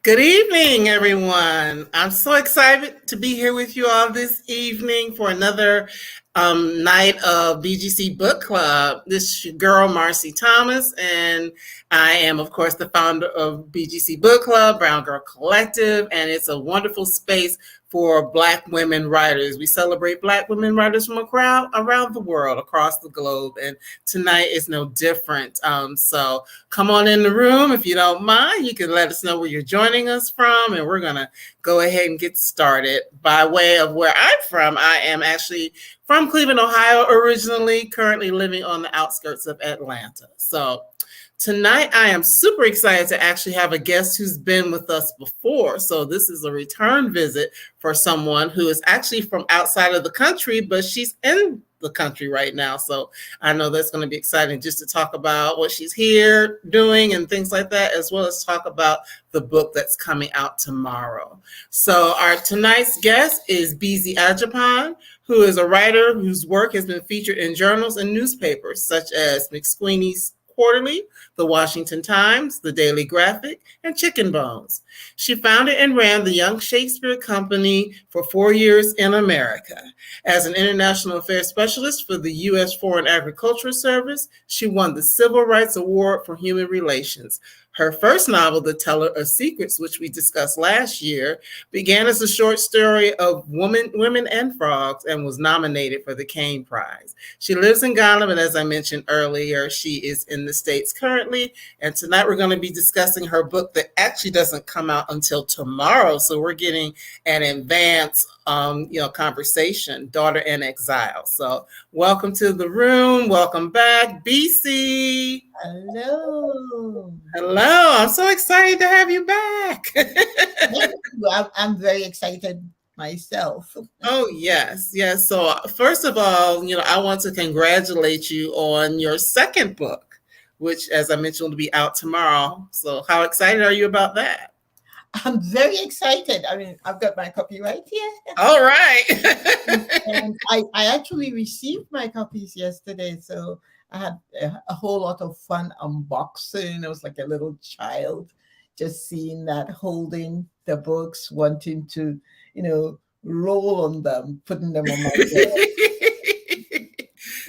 Good evening, everyone. I'm so excited to be here with you all this evening for another night of BGC Book Club. This is your girl, Marcy Thomas, and I am, of course, the founder of BGC Book Club, Brown Girl Collective, and it's a wonderful space for Black women writers. We celebrate Black women writers from around the world, across the globe, and tonight is no different. So come on in the room if you don't mind. You can let us know where you're joining us from, and we're going to go ahead and get started. By way of where I'm from, I am actually from Cleveland, Ohio, originally, currently living on the outskirts of Atlanta. So tonight, I am super excited to actually have a guest who's been with us before. So this is a return visit for someone who is actually from outside of the country, but she's in the country right now. So I know that's going to be exciting just to talk about what she's here doing and things like that, as well as talk about the book that's coming out tomorrow. So our tonight's guest is Bisi Adjapon, who is a writer whose work has been featured in journals and newspapers such as McSweeney's Quarterly, the Washington Times, the Daily Graphic, and Chicken Bones. She founded and ran the Young Shakespeare Company for 4 years in America. As an international affairs specialist for the U.S. Foreign Agricultural Service, she won the Civil Rights Award for Human Relations. Her first novel, The Teller of Secrets, which we discussed last year, began as a short story of women and frogs and was nominated for the Caine Prize. She lives in Ghana, but as I mentioned earlier, she is in the States currently. And tonight we're going to be discussing her book that actually doesn't come out until tomorrow. So we're getting an advance conversation, Daughter in Exile. So welcome to the room. Welcome back, Bisi. Hello. Hello. I'm so excited to have you back. I'm very excited myself. Oh, yes. Yes. So first of all, I want to congratulate you on your second book, which, as I mentioned, will be out tomorrow. So how excited are you about that? I'm very excited. I mean, I've got my copy right here. All right. And I actually received my copies yesterday. So I had a whole lot of fun unboxing. I was like a little child, just seeing that, holding the books, wanting to, roll on them, putting them on my desk.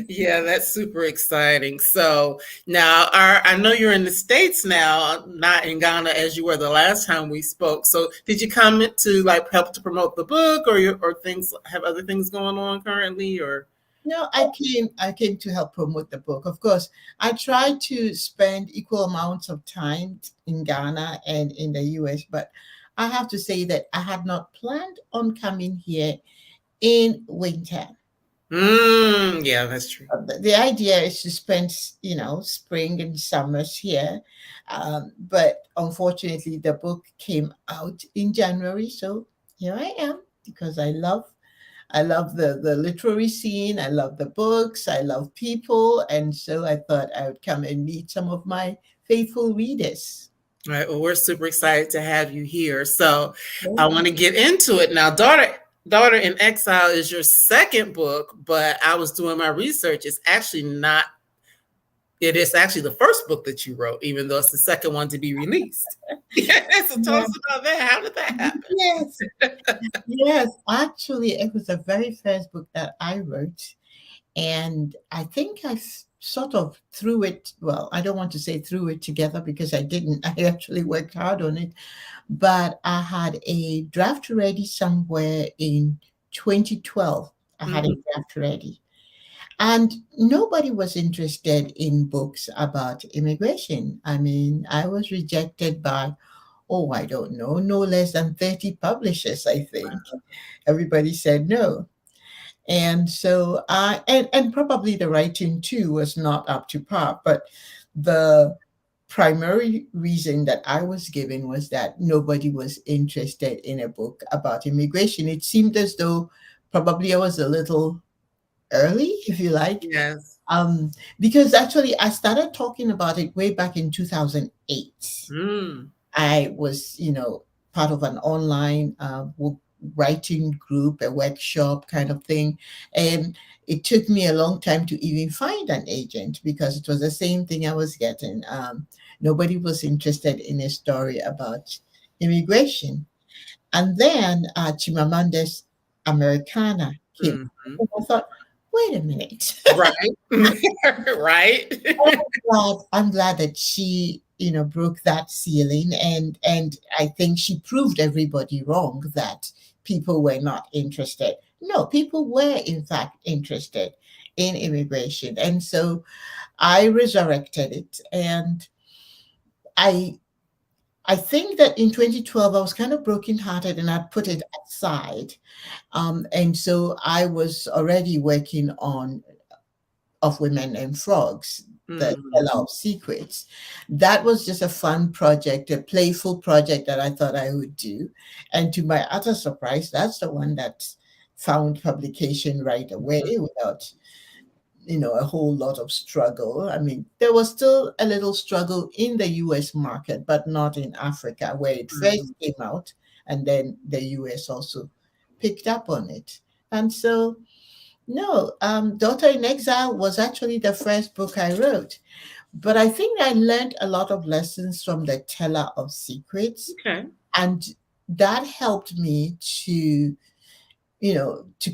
Yeah, that's super exciting. So now I know you're in the States now, not in Ghana as you were the last time we spoke. So did you come to help to promote the book or things, have other things going on currently or? No, I came to help promote the book. Of course, I tried to spend equal amounts of time in Ghana and in the US, but I have to say that I had not planned on coming here in winter. Yeah, that's true. The idea is to spend, spring and summers here. But unfortunately, the book came out in January. So here I am because I love the literary scene. I love the books. I love people. And so I thought I would come and meet some of my faithful readers. All right. Well, we're super excited to have you here. So I want to get into it now. Daughter in Exile is your second book, but I was doing my research. It is actually the first book that you wrote, even though it's the second one to be released. So tell us about that. How did that happen? Yes. Yes, actually, it was the very first book that I wrote. And I think I sort of threw it, well, I don't want to say threw it together because I didn't. I actually worked hard on it. But I had a draft ready somewhere in 2012. I had a draft ready. And nobody was interested in books about immigration. I mean, I was rejected by, I don't know, no less than 30 publishers, I think. Everybody said no. And so and probably the writing too was not up to par, but the primary reason that I was given was that nobody was interested in a book about immigration. It seemed as though probably I was a little early, if you like. Yes. Because actually I started talking about it way back in 2008. I was, part of an online writing group, a workshop kind of thing. And it took me a long time to even find an agent because it was the same thing I was getting. Nobody was interested in a story about, immigration. And then Chimamanda's Americana came. Mhm. And I thought, wait a minute. Right. Right. I'm glad that she, broke that ceiling, and I think she proved everybody wrong that people were not interested. No, people were in fact interested in immigration. And so I resurrected it. And I I think that in 2012 I was kind of brokenhearted and I put it aside. And so I was already working on Of Women and Frogs, the Mhm. Teller of Secrets. That was just a fun project, a playful project that I thought I would do. And to my utter surprise, that's the one that found publication right away without, a whole lot of struggle. I mean, there was still a little struggle in the US market, but not in Africa, where it first Mhm. came out, and then the US also picked up on it. And so no, Daughter in Exile was actually the first book I wrote. But I think I learned a lot of lessons from the Teller of Secrets. Okay. And that helped me to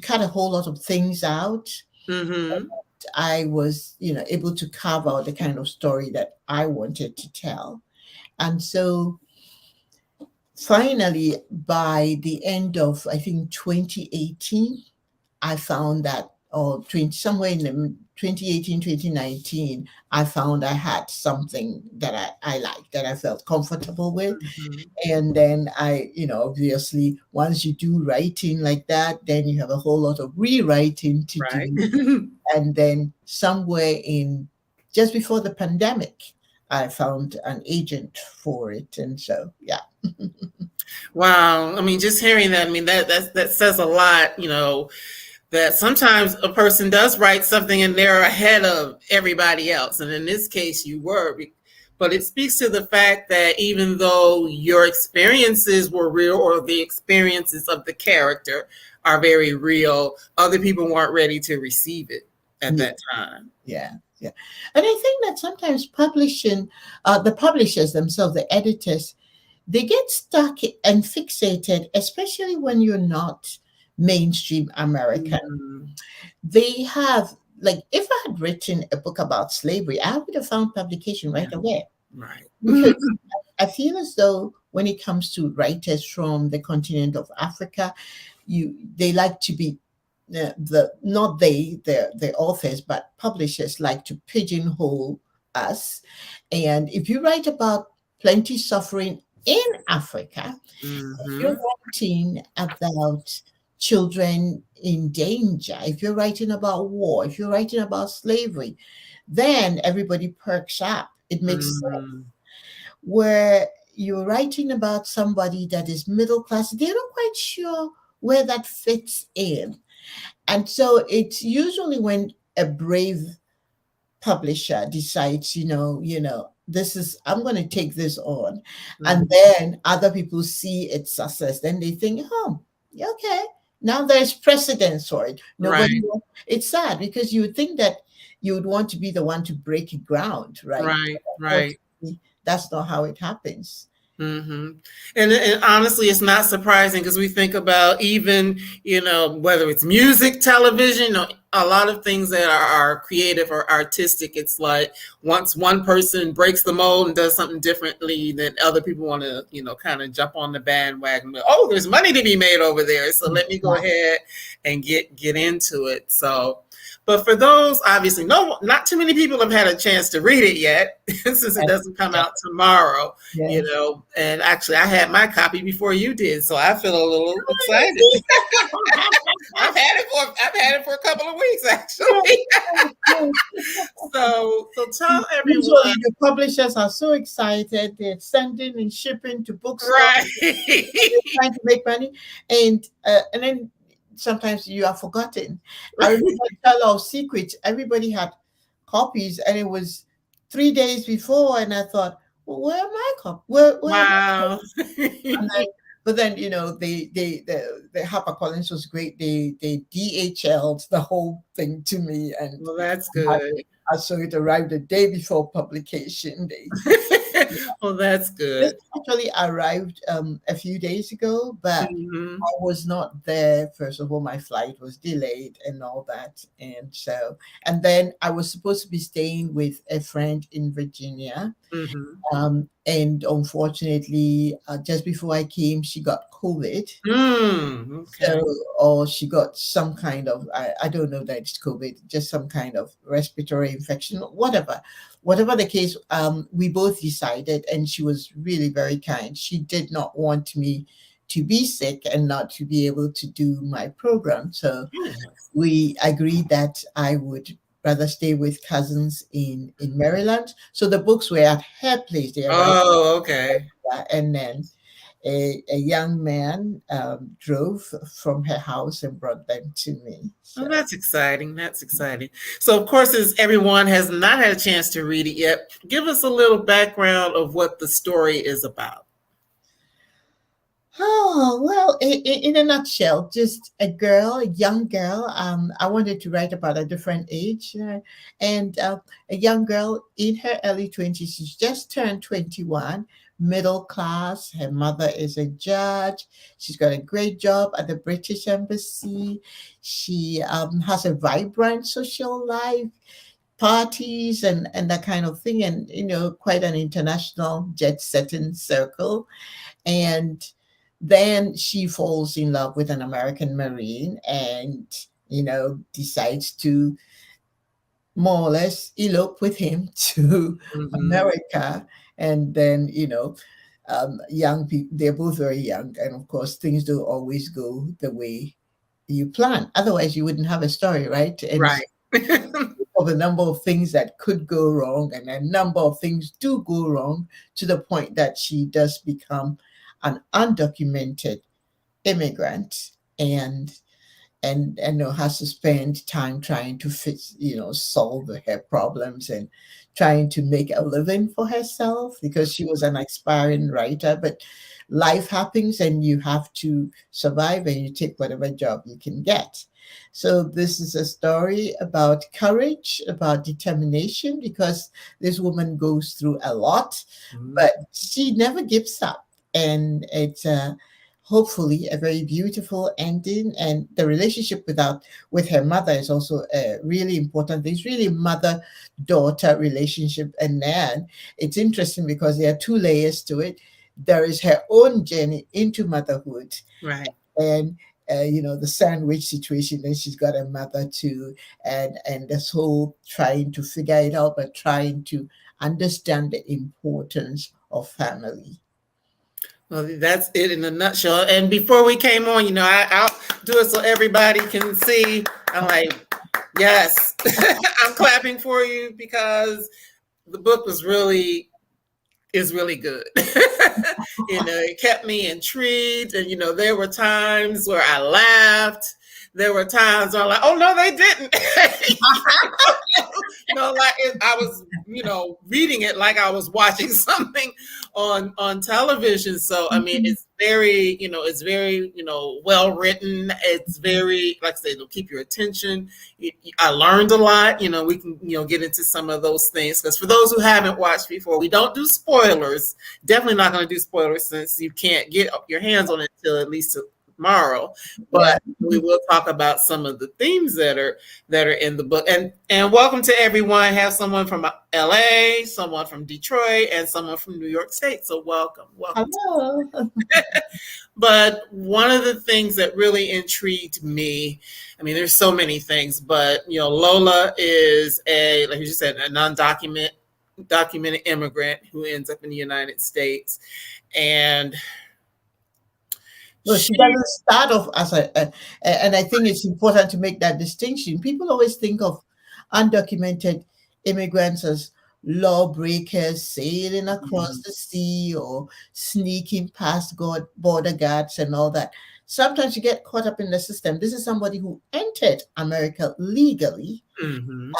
cut a whole lot of things out. Mhm. I was, able to carve out the kind of story that I wanted to tell. And so finally, by the end of, I think, 2018, I found that, or 20, somewhere in the 2018, 2019, I found I had something that I liked, that I felt comfortable with. Mhm. And then obviously, once you do writing like that, then you have a whole lot of rewriting to Right. do. And then somewhere in just before the pandemic, I found an agent for it. And so, yeah. Wow. I mean, just hearing that, I mean, that says a lot, that sometimes a person does write something and they're ahead of everybody else. And in this case, you were. But it speaks to the fact that even though your experiences were real, or the experiences of the character are very real, other people weren't ready to receive it at Yeah. that time. Yeah, yeah. And I think that sometimes the publishers themselves, the editors, they get stuck and fixated, especially when you're not mainstream American. Mhm. They have, like, if I had written a book about slavery, I would have found publication Yeah. right away. Right. Because I feel as though when it comes to writers from the continent of Africa, they like to be not the authors, but publishers like to pigeonhole us. And if you write about plenty suffering in Africa, if you're Mhm. writing about children in danger, if you're writing about war, if you're writing about slavery, then everybody perks up. It makes sense. Mhm. Where you're writing about somebody that is middle class, they're not quite sure where that fits in. And so it's usually when a brave publisher decides, this is, I'm going to take this on. Mhm. And then other people see its success. Then they think, oh, yeah, okay, now there's precedence for it. Right. It's sad because you would think that you would want to be the one to break ground, right? Right. Right. Unfortunately, that's not how it happens. Hmm. And honestly, it's not surprising because we think about even, whether it's music, television, or a lot of things that are creative or artistic. It's like once one person breaks the mold and does something differently, then other people want to, kind of jump on the bandwagon. Oh, there's money to be made over there, so let me go ahead and get into it. So. But for those, obviously, not too many people have had a chance to read it yet, since it doesn't come out tomorrow. Yes. And actually I had my copy before you did, so I feel a little excited. I've had it for a couple of weeks actually. So tell everyone. Usually the publishers are so excited, they're sending and shipping to bookstores, Right. they're trying to make money, and then sometimes you are forgotten. I remember Teller of Secrets, everybody had copies, and it was 3 days before, and I thought, well, where are my copies? Where Wow. and then, but then the HarperCollins was great. They DHL'd the whole thing to me, and Well, that's I, good. so it arrived the day before publication day. Well, that's This good. actually arrived a few days ago, but Hmm. I was not there. First of all, my flight was delayed and all that. And then I was supposed to be staying with a friend in Virginia. Hmm. And unfortunately, just before I came, she got COVID. Okay. So, or she got some kind of, I don't know that it's COVID, just some kind of respiratory infection, whatever. Whatever the case, we both decided, and she was really very kind. She did not want me to be sick and not to be able to do my program. So Yes. we agreed that I would rather stay with cousins in Maryland. So the books were at her place. They arrived, Oh, okay. and then a young man drove from her house and brought them to me. Well, So, that's exciting. That's exciting. So, of course, as everyone has not had a chance to read it yet, give us a little background of what the story is about. oh, well, in a nutshell, just a girl, a young girl. I wanted to write about a different age, and a young girl in her early 20s. She's just turned 21, middle class. Her mother is a judge. She's got a great job at the British Embassy. She has a vibrant social life, parties and that kind of thing, and quite an international jet-setting circle. And then she falls in love with an American Marine and, decides to more or less elope with him to Hmm. America. And then, young people, they're both very young. And of course, things don't always go the way you plan. Otherwise, you wouldn't have a story, right? And Right. of a number of things that could go wrong, and a number of things do go wrong to the point that she does become an undocumented immigrant and has to spend time trying to solve her problems and trying to make a living for herself because she was an aspiring writer. But life happens and you have to survive and you take whatever job you can get. So this is a story about courage, about determination, because this woman goes through a lot, but she never gives up. And it's hopefully a very beautiful ending. And the relationship with her mother is also really important. It's really mother-daughter relationship. And then it's interesting because there are two layers to it. There is her own journey into motherhood, Right. and the sandwich situation. Then she's got a mother too, and this whole trying to figure it out, but trying to understand the importance of family. Well, that's it in a nutshell. And before we came on, I'll do it so everybody can see. I'm like, yes, I'm clapping for you because the book is really good. It kept me intrigued, and there were times where I laughed. There were times where I'm like, oh no, they didn't. I was, reading it like I was watching something on television. So I mean, it's very, well written. It's very, like I said, it'll keep your attention. I learned a lot. We can, get into some of those things because for those who haven't watched before, we don't do spoilers. Definitely not going to do spoilers since you can't get your hands on it until at least tomorrow. Yeah. But we will talk about some of the themes that are in the book. And welcome to everyone. I have someone from LA, someone from Detroit, and someone from New York State. So welcome. Hello. But one of the things that really intrigued me, I mean, there's so many things, but Lola is like you said, a documented immigrant who ends up in the United States, and No, she doesn't start off as and I think it's important to make that distinction. People always think of undocumented immigrants as lawbreakers sailing across Mhm. the sea or sneaking past border guards and all that. Sometimes you get caught up in the system. This is somebody who entered America legally, Mhm.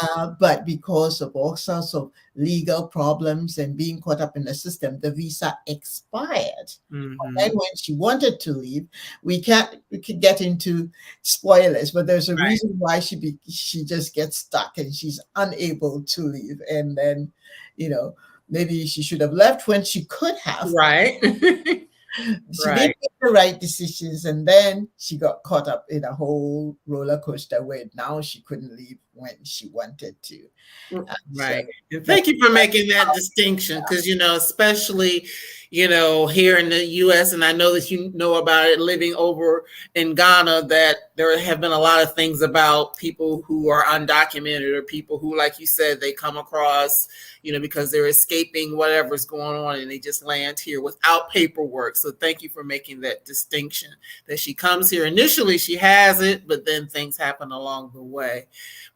but because of all sorts of legal problems and being caught up in the system, the visa expired. And Mhm. when she wanted to leave, we could get into spoilers, but there's a Right. reason why she just gets stuck and she's unable to leave. And then, you know, maybe she should have left when she could have. Right. She did Right. make the right decisions, and then she got caught up in a whole roller coaster where now she couldn't leave when she wanted to. So Right. And that thank you for making that distinction because, especially, here in the US, and I know that you know about it living over in Ghana, that there have been a lot of things about people who are undocumented or people who, like you said, they come across, because they're escaping whatever's going on and they just land here without paperwork. So thank you for making that distinction that she comes here. Initially, she has it, but then things happen along the way.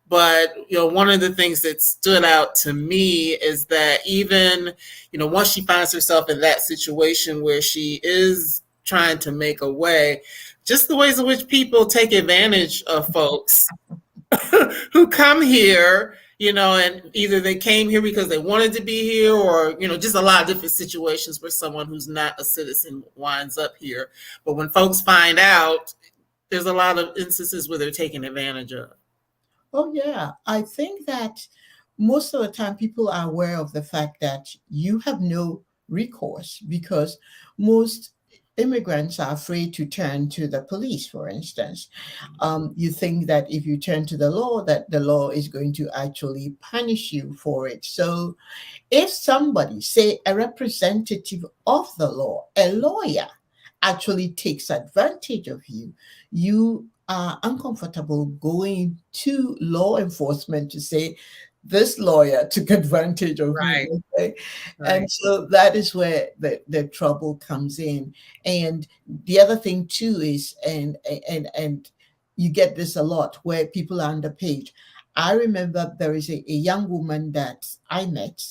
But one of the things that stood out to me is that even once she finds herself in that situation where she is trying to make a way, just the ways in which people take advantage of folks who come here, and either they came here because they wanted to be here, or just a lot of different situations where someone who's not a citizen winds up here. But when folks find out, there's a lot of instances where they're taken advantage of. Oh, yeah. I think that most of the time people are aware of the fact that you have no recourse because most immigrants are afraid to turn to the police, for instance. You think that if you turn to the law, that the law is going to actually punish you for it. So if somebody, say a representative of the law, a lawyer, actually takes advantage of you, you are uncomfortable going to law enforcement to say, this lawyer took advantage of me. Right. Okay? Right. And so that is where the trouble comes in. And the other thing too is, and you get this a lot where people are underpaid. I remember there is a young woman that I met,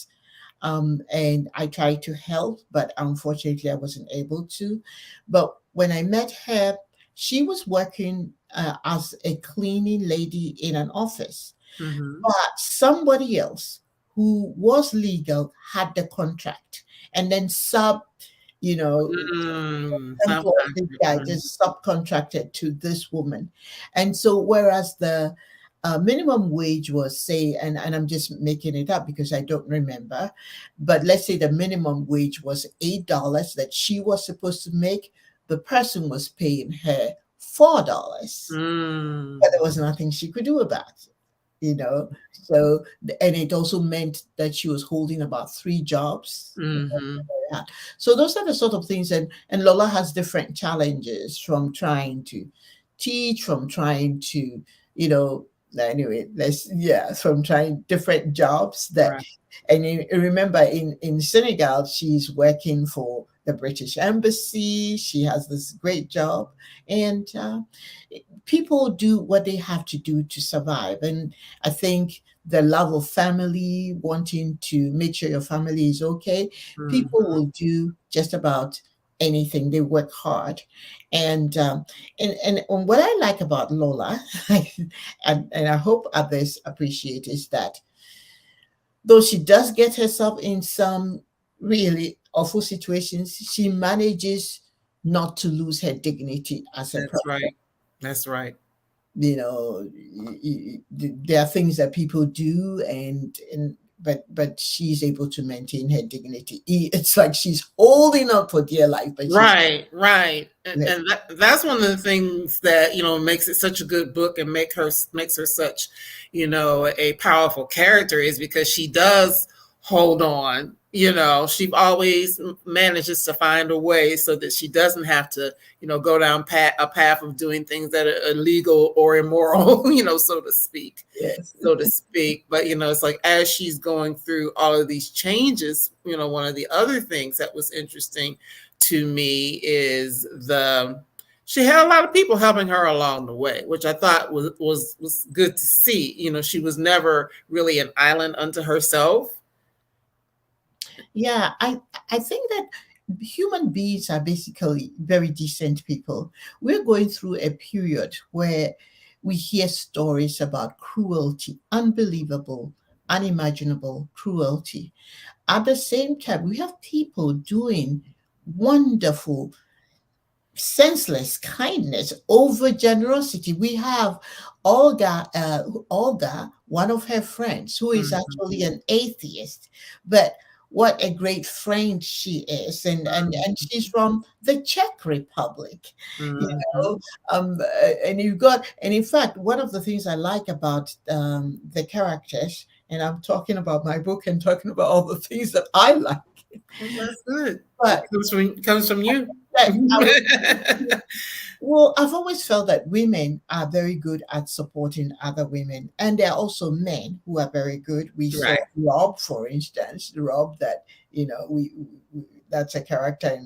and I tried to help, but unfortunately I wasn't able to. But when I met her, she was working as a cleaning lady in an office, Mm-hmm. but somebody else who was legal had the contract and then you know, employed this guy, Mm. just subcontracted to this woman. And so, whereas the minimum wage was, say, and I'm just making it up because I don't remember, but let's say the minimum wage was $8 that she was supposed to make, the person was paying her $4, Mm. but there was nothing she could do about it. So, and it also meant that she was holding about 3 jobs. Mm-hmm. Yeah. So those are the sort of things, and Lola has different challenges from trying to teach, from trying to, anyway, from trying different jobs that, Right. and remember in Senegal, she's working for the British Embassy. She has this great job, and people do what they have to do to survive. And I think the love of family, wanting to make sure your family is okay, people Mm-hmm. will do just about anything. They work hard, and what I like about Lola, and I hope others appreciate, is that though she does get herself in some really awful situations, she manages not to lose her dignity as a That's person. right. That's right. There are things that people do, but she's able to maintain her dignity. It's like she's holding up for dear life, but she's Right, right, and that's one of the things that makes it such a good book and makes her such a powerful character, is because she does hold on. She always manages to find a way so that she doesn't have to go down a path of doing things that are illegal or immoral, so to speak. yes. So to speak. But it's like as she's going through all of these changes, one of the other things that was interesting to me is she had a lot of people helping her along the way, which I thought was good to see. She was never really an island unto herself. Yeah, I think that human beings are basically very decent people. We're going through a period where we hear stories about cruelty, unbelievable, unimaginable cruelty. At the same time, we have people doing wonderful, senseless kindness, over generosity. We have Olga, one of her friends, who is Mhm. actually an atheist, but what a great friend she is, and she's from the Czech Republic, you Mhm. know. And you got, and in fact, one of the things I like about the characters, and I'm talking about my book and talking about all the things that I like, Well, that's good. It but comes from you. that I was, well, I've always felt that women are very good at supporting other women, and there are also men who are very good. We saw Right. Rob, for instance, Rob that, you know, we that's a character,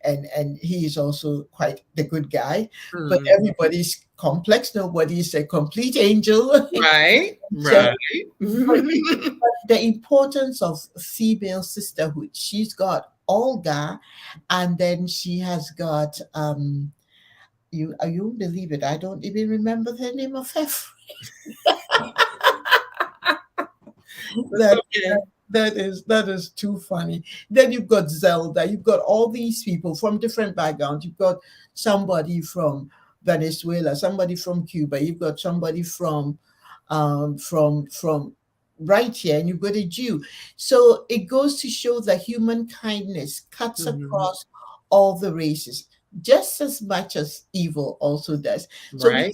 and he is also quite the good guy. But Mhm. everybody's complex. Nobody's a complete angel. Right. So, Right. but the importance of female sisterhood. She's got Olga, and then she has got you won't believe it. I don't even remember the name of her. That's That okay. that is too funny. Then you've got Zelda. You've got all these people from different backgrounds. You've got somebody from Venezuela, somebody from Cuba. You've got somebody from right here, and you've got a Jew. So it goes to show that human kindness cuts Mhm. across all the races just as much as evil also does. So we, Right.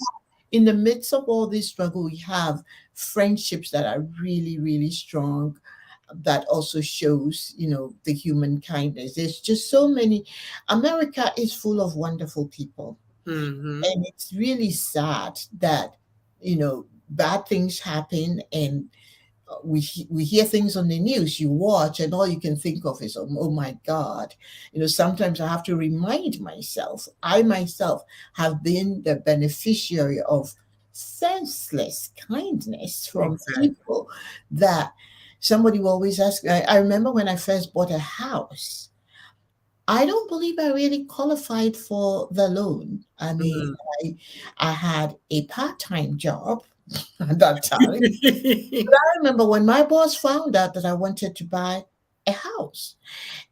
in the midst of all this struggle, we have friendships that are really, really strong. That also shows, you know, the human kindness. There's just so many. America is full of wonderful people, Mhm. and it's really sad that, you know, bad things happen, and we hear things on the news, you watch, and all you can think of is, oh my God. You know, sometimes I have to remind myself, I myself have been the beneficiary of senseless kindness from Exactly. people that somebody will always ask. I remember when I first bought a house, I don't believe I really qualified for the loan. I mean, Mhm. I, I had a part-time job at that time. I remember when my boss found out that I wanted to buy a house.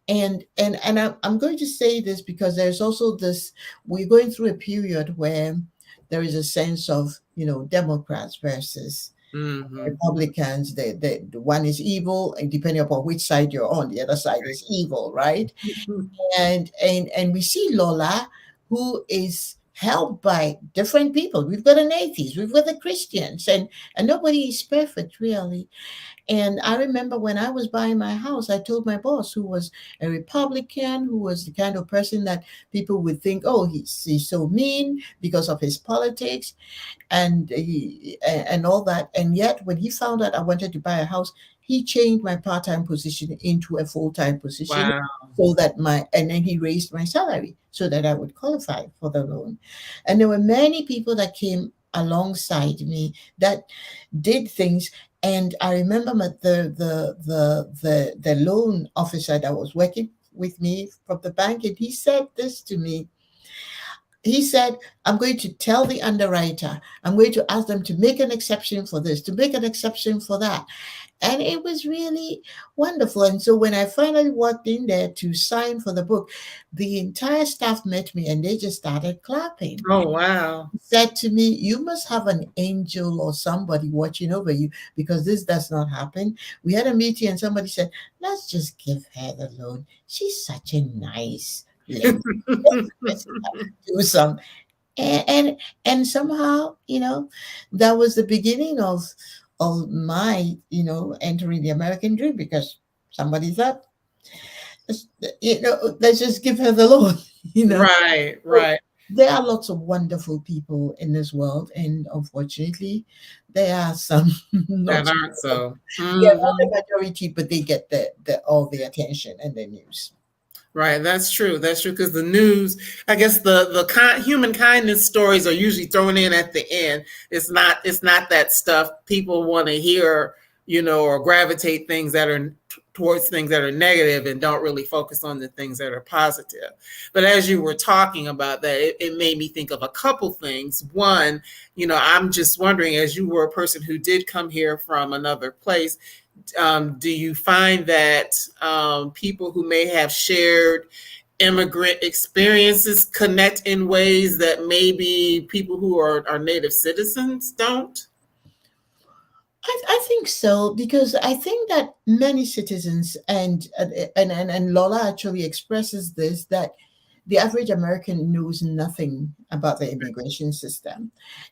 And I'm going to say this because there's also this, we're going through a period where there is a sense of, you know, Democrats versus Mhm. Republicans. The one is evil, and depending upon which side you're on, the other side is evil, right? And we see Lola, who is helped by different people. We've got an atheist, we've got the Christians, and nobody is perfect really. And I remember when I was buying my house, I told my boss, who was a Republican, who was the kind of person that people would think, oh, he's so mean because of his politics and all that. And yet, when he found out I wanted to buy a house, he changed my part-time position into a full-time position, Wow. so that my and then he raised my salary so that I would qualify for the loan. And there were many people that came alongside me that did things. And I remember the loan officer that was working with me from the bank, and he said this to me. He said, I'm going to tell the underwriter, I'm going to ask them to make an exception for this, to make an exception for that. And it was really wonderful. And so when I finally walked in there to sign for the book, the entire staff met me and they just started clapping. Oh, wow. Said to me, you must have an angel or somebody watching over you, because this does not happen. We had a meeting and somebody said, let's just give her the loan. She's such a nice lady. Let's do some. And somehow, you know, that was the beginning of my, you know, entering the American dream, because somebody thought, you know, let's just give her the loan, you know. Right, So right. there are lots of wonderful people in this world, and unfortunately, there are some not That so aren't good. so. They're not Mhm. the majority, but they get the all the attention and the news. Right, that's true. That's true because the news, I guess human kindness stories are usually thrown in at the end. It's not that stuff people want to hear, or gravitate things that are towards things that are negative and don't really focus on the things that are positive. But as you were talking about that, it made me think of a couple things. One, I'm just wondering, as you were a person who did come here from another place, do you find that people who may have shared immigrant experiences connect in ways that maybe people who are native citizens don't? I think so, because I think that many citizens, and Lola actually expresses this, that the average American knows nothing about the immigration system.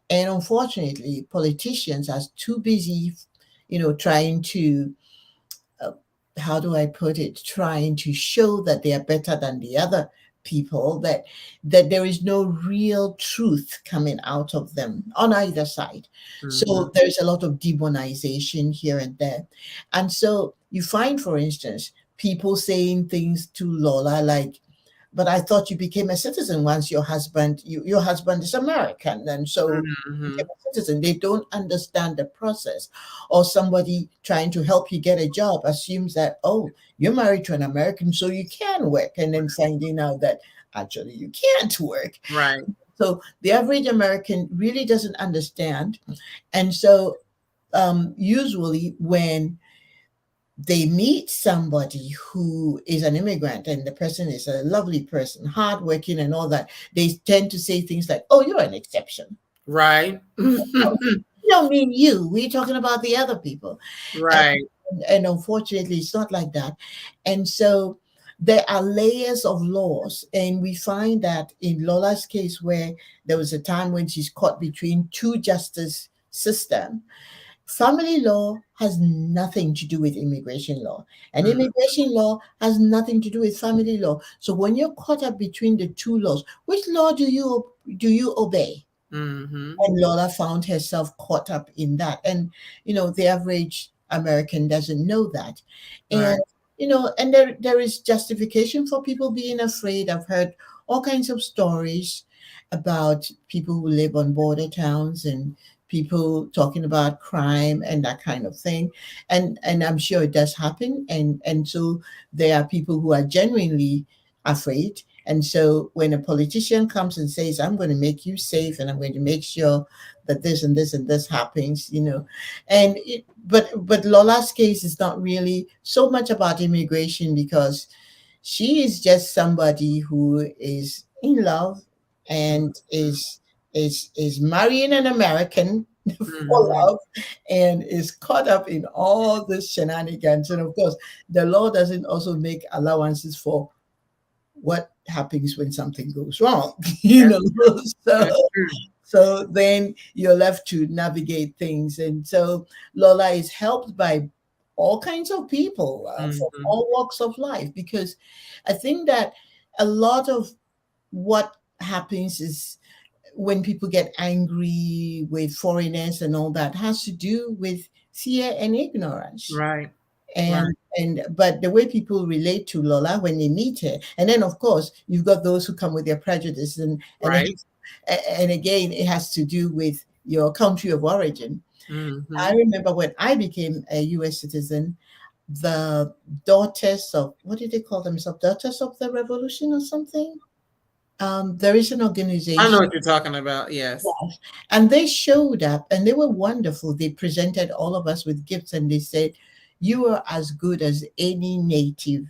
And unfortunately, politicians are too busy, trying to, uh, how do I put it, trying to show that they are better than the other people, that there is no real truth coming out of them on either side. Mm-hmm. So there's a lot of demonization here and there. And so you find, for instance, people saying things to Lola like, but I thought you became a citizen once your husband is American, and so you Mm-hmm. became a citizen. They don't understand the process. Or somebody trying to help you get a job assumes that, oh, you're married to an American, so you can work, and then finding out that actually you can't work. Right. So the average American really doesn't understand. And so usually when they meet somebody who is an immigrant and the person is a lovely person, hardworking and all that, they tend to say things like, oh, you're an exception. Right. We don't mean you. We're talking about the other people. And, Right. and unfortunately, it's not like that. And so there are layers of laws. And we find that in Lola's case, where there was a time when she's caught between two justice systems, family law has nothing to do with immigration law, and Mm-hmm. immigration law has nothing to do with family law. So when you're caught up between the two laws, which law do you obey? Mm-hmm. And Lola found herself caught up in that. And, the average American doesn't know that. Right. And, and there is justification for people being afraid. I've heard all kinds of stories about people who live on border towns and people talking about crime and that kind of thing. And I'm sure it does happen. And so there are people who are genuinely afraid. And so when a politician comes and says, I'm going to make you safe and I'm going to make sure that this and this and this happens, but Lola's case is not really so much about immigration, because she is just somebody who is in love and is marrying an American for Mm-hmm. love, and is caught up in all this shenanigans. And of course, the law doesn't also make allowances for what happens when something goes wrong. That's true. So That's true. so then you're left to navigate things. And so Lola is helped by all kinds of people from Mm-hmm. all walks of life, because I think that a lot of what happens is when people get angry with foreigners and all that has to do with fear and ignorance. Right. Right. And but the way people relate to Lola when they meet her, and then of course you've got those who come with their prejudice, Right. and again it has to do with your country of origin. I Mm-hmm. remember when I became a U.S. citizen, the daughters of, what did they call themselves, daughters of the revolution or something. There is an I know organization. what you're talking about. Yes. Yes. And they showed up and they were wonderful. They presented all of us with gifts and they said, you are as good as any Native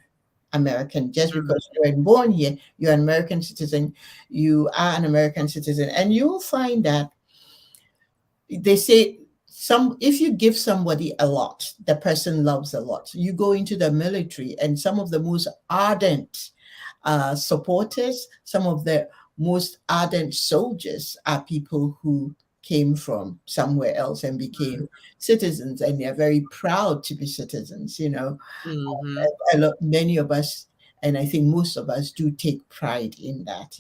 American. Just Mm-hmm. because you were born here, you're an American citizen, you are an American citizen. And you will find that they say, if you give somebody a lot, the person loves a lot. You go into the military, and some of the most ardent supporters, some of the most ardent soldiers are people who came from somewhere else and became citizens, and they're very proud to be citizens. Mm-hmm. Many of us, and I think most of us, do take pride in that.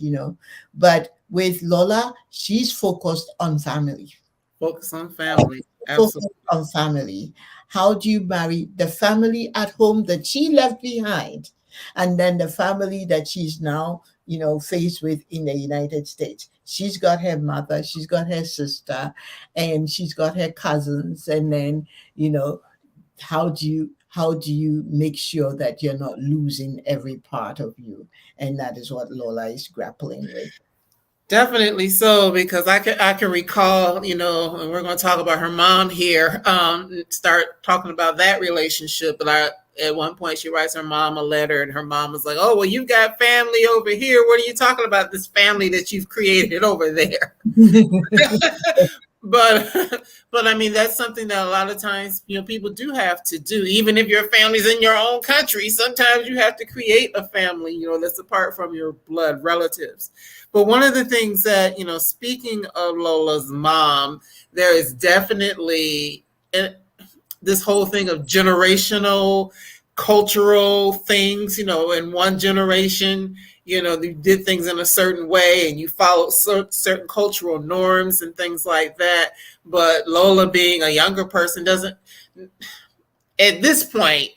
But with Lola, she's focused on family. Focus on family. Focus Absolutely. on family. How do you marry the family at home that she left behind, and then the family that she's now, faced with in the United States? She's got her mother, she's got her sister, and she's got her cousins. And then, how do you make sure that you're not losing every part of you? And that is what Lola is grappling with. Definitely so, because I can recall, and we're going to talk about her mom here. Start talking about that relationship, but at one point she writes her mom a letter, and her mom is like, "Oh, well, you've got family over here. What are you talking about? This family that you've created over there?" but but I mean that's something that a lot of times people do have to do, even if your family's in your own country. Sometimes you have to create a family that's apart from your blood relatives. But one of the things that speaking of Lola's mom, there is definitely this whole thing of generational cultural things. In one generation you did things in a certain way and you followed certain cultural norms and things like that. But Lola, being a younger person, doesn't, at this point,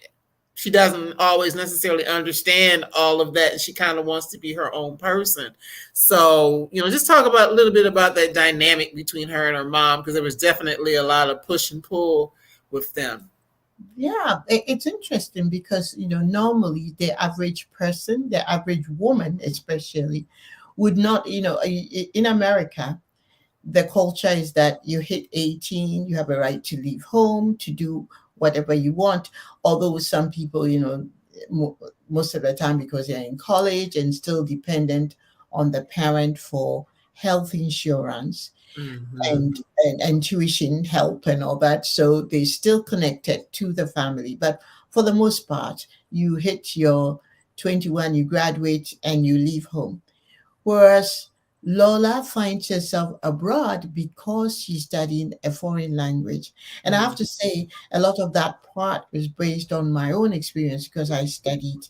she doesn't always necessarily understand all of that. And she kind of wants to be her own person. So, just talk about a little bit about that dynamic between her and her mom, because there was definitely a lot of push and pull with them. Yeah, it's interesting because normally the average person, the average woman especially, would not, in America, the culture is that you hit 18, you have a right to leave home to do whatever you want. Although some people, most of the time, because they're in college and still dependent on the parent for health insurance, Mm-hmm. and tuition help and all that. So they're still connected to the family. But for the most part, you hit your 21, you graduate, and you leave home. Whereas Lola finds herself abroad because she's studying a foreign language. And I have to say, a lot of that part was based on my own experience because I studied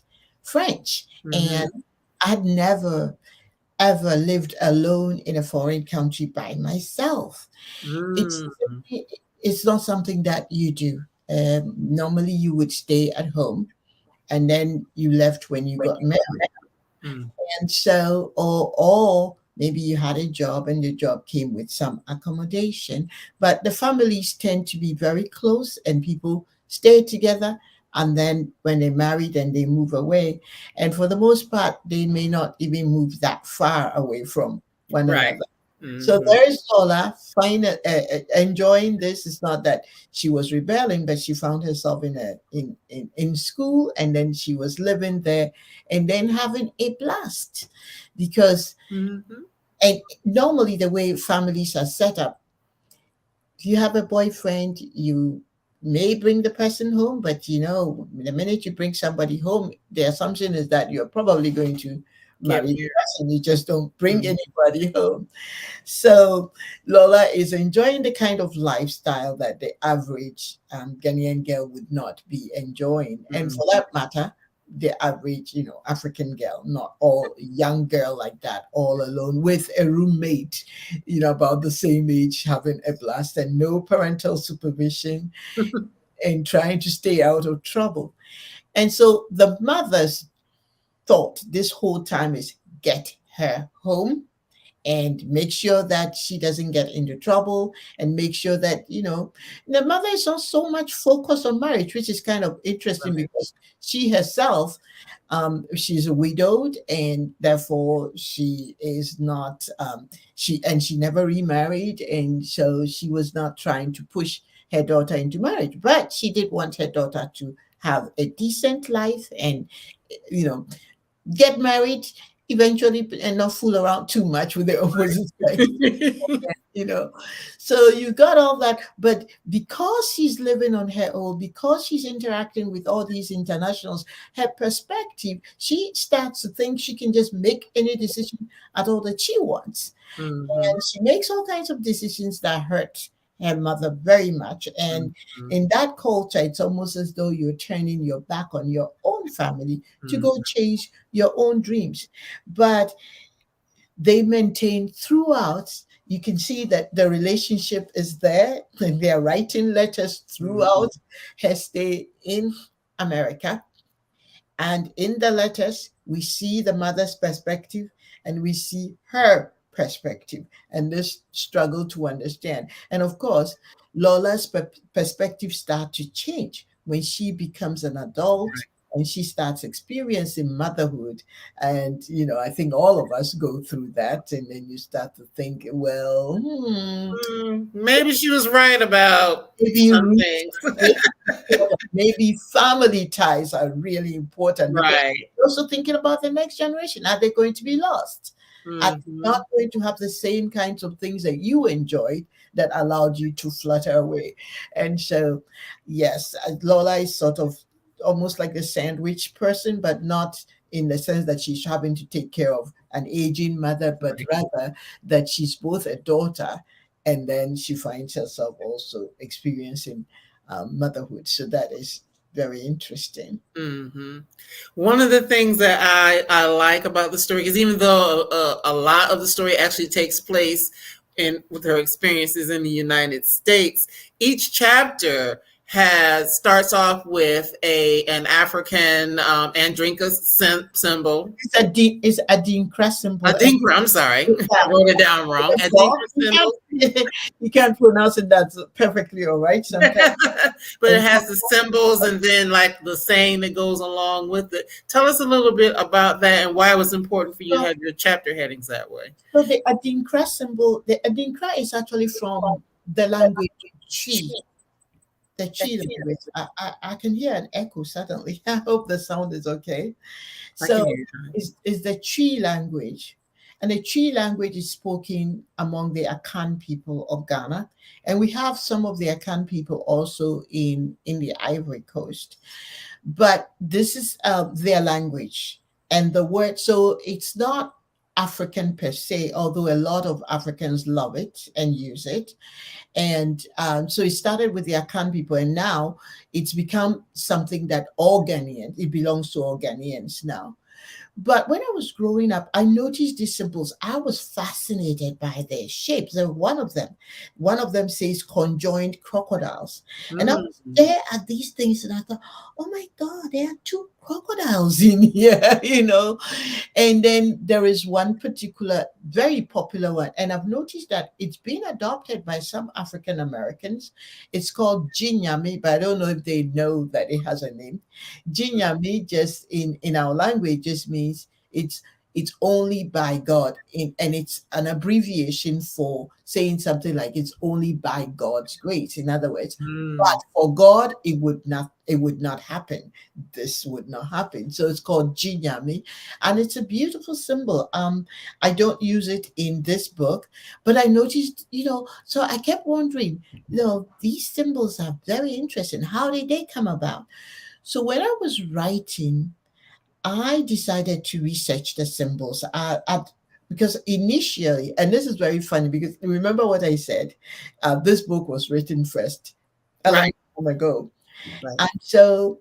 French. Mm-hmm. And I had never ever lived alone in a foreign country by myself. It's Mm-hmm. it's not something that you do. Normally, you would stay at home, and then you left when you got married. Mm-hmm. And so, or maybe you had a job and the job came with some accommodation. But the families tend to be very close and people stay together. And then when they marry, then they move away. And for the most part, they may not even move that far away from one Right. another. So Mm-hmm. there's Lola enjoying this. It's not that she was rebelling, but she found herself in school, and then she was living there, and then having a blast, because Mm-hmm. and normally the way families are set up, if you have a boyfriend, you may bring the person home, but the minute you bring somebody home, the assumption is that you're probably going to Get marry the married. person. You just don't bring Mm-hmm. anybody home. So Lola is enjoying the kind of lifestyle that the average Ghanaian girl would not be enjoying. And for that matter, the average, African girl, not all young girl like that, all alone with a roommate, about the same age, having a blast and no parental supervision and trying to stay out of trouble. And so the mother's thought this whole time is get her home and make sure that she doesn't get into trouble, and make sure that the mother is not so much focused on marriage, which is kind of interesting because she herself, she's widowed, and therefore she is not she never remarried, and so she was not trying to push her daughter into marriage, but she did want her daughter to have a decent life and you know get married eventually, and not fool around too much with the opposite sex. you know so you got all that, but because she's living on her own, because she's interacting with all these internationals, her perspective, she starts to think she can just make any decision at all that she wants, Mm-hmm. and she makes all kinds of decisions that hurt her mother very much. And Mm-hmm. in that culture, it's almost as though you're turning your back on your own family to go chase your own dreams. But they maintain throughout. You can see that the relationship is there, and they are writing letters Mm-hmm. throughout her stay in America. And in the letters, we see the mother's perspective and we see her perspective and this struggle to understand. And of course, Lola's perspective starts to change when she becomes an adult and she starts experiencing motherhood. And, I think all of us go through that. And then you start to think, well, Maybe she was right about maybe some you things. maybe family ties are really important because Right. you're also thinking about the next generation. Are they going to be lost? I'm not Mhm. going to have the same kinds of things that you enjoyed that allowed you to flutter away. And so, yes, Lola is sort of almost like a sandwich person, but not in the sense that she's having to take care of an aging mother, but Right. rather that she's both a daughter and then she finds herself also experiencing motherhood. So that is very interesting. Hmm. One of the things that I like about the story is even though a lot of the story actually takes place in with her experiences in the United States, each chapter has starts off with a an African Andrinka symbol. It's a Adinkra symbol. Adinkra, I'm sorry, I wrote it down wrong. Adinkra You symbol. you can't pronounce it that perfectly, all right? Sometimes. But it And has the symbols and then like the saying that goes along with it. Tell us a little bit about that and why it was important for you to so, have your chapter headings that way. so the Adinkra symbol, the Adinkra is actually from the language Chi, the Chi language. I can hear an echo suddenly. I hope the sound is okay. I can So hear is the Chi language. And the Chi language is spoken among the Akan people of Ghana. And we have some of the Akan people also in the Ivory Coast. But this is their language. And the word, so it's not African per se, although a lot of Africans love it and use it. And so it started with the Akan people, and now it's become something that all Ghanaians, it belongs to all Ghanaians now. But when I was growing up, I noticed these symbols. I was fascinated by their shapes. And one of them says conjoined crocodiles. And I was you. there at these things and I thought, oh my God, there are two crocodiles in here, you know. And then there is one particular very popular one. And I've noticed that it's been adopted by some African Americans. It's called Jinyami, but I don't know if they know that it has a name. Jinyami just in our language just means it's only by God, and it's an abbreviation for saying something like it's only by God's grace. In other words, but Mm. for God, it would not happen. This would not happen. So it's called Jinyami, and it's a beautiful symbol. I don't use it in this book, but I noticed, so I kept wondering, these symbols are very interesting. How did they come about? So when I was writing, I decided to research the symbols. Because initially, and this is very funny because remember what I said, this book was written first a long Right. time ago. Right. And so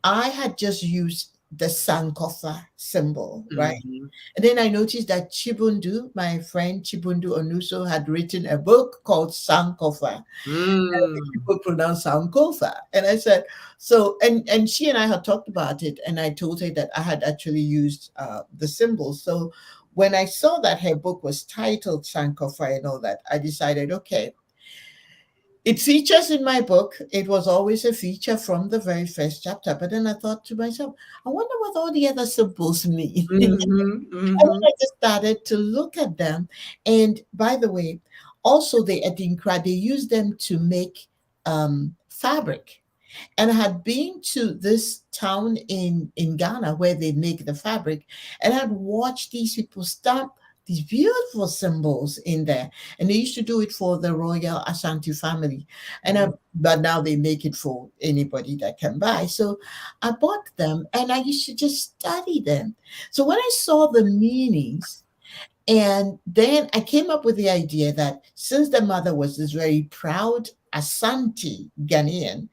I had just used the Sankofa symbol, right? Hmm. And then I noticed that Chibundu, my friend Chibundu Onuso, had written a book called Sankofa. Mm. People pronounce Sankofa. And I said, so, and she and I had talked about it, and I told her that I had actually used the symbols. So when I saw that her book was titled Sankofa and all that, I decided, okay, it features in my book. It was always a feature from the very first chapter. But then I thought to myself, I wonder what all the other symbols mean. Hmm. And then Hmm. I just started to look at them. And by the way, also the Edinkra, they use them to make fabric. And I had been to this town in Ghana where they make the fabric, and I'd watched these people stamp these beautiful symbols in there. And they used to do it for the royal Ashanti family. But now they make it for anybody that can buy. So I bought them and I used to just study them. So when I saw the meanings, and then I came up with the idea that since the mother was this very proud Ashanti Ghanaian,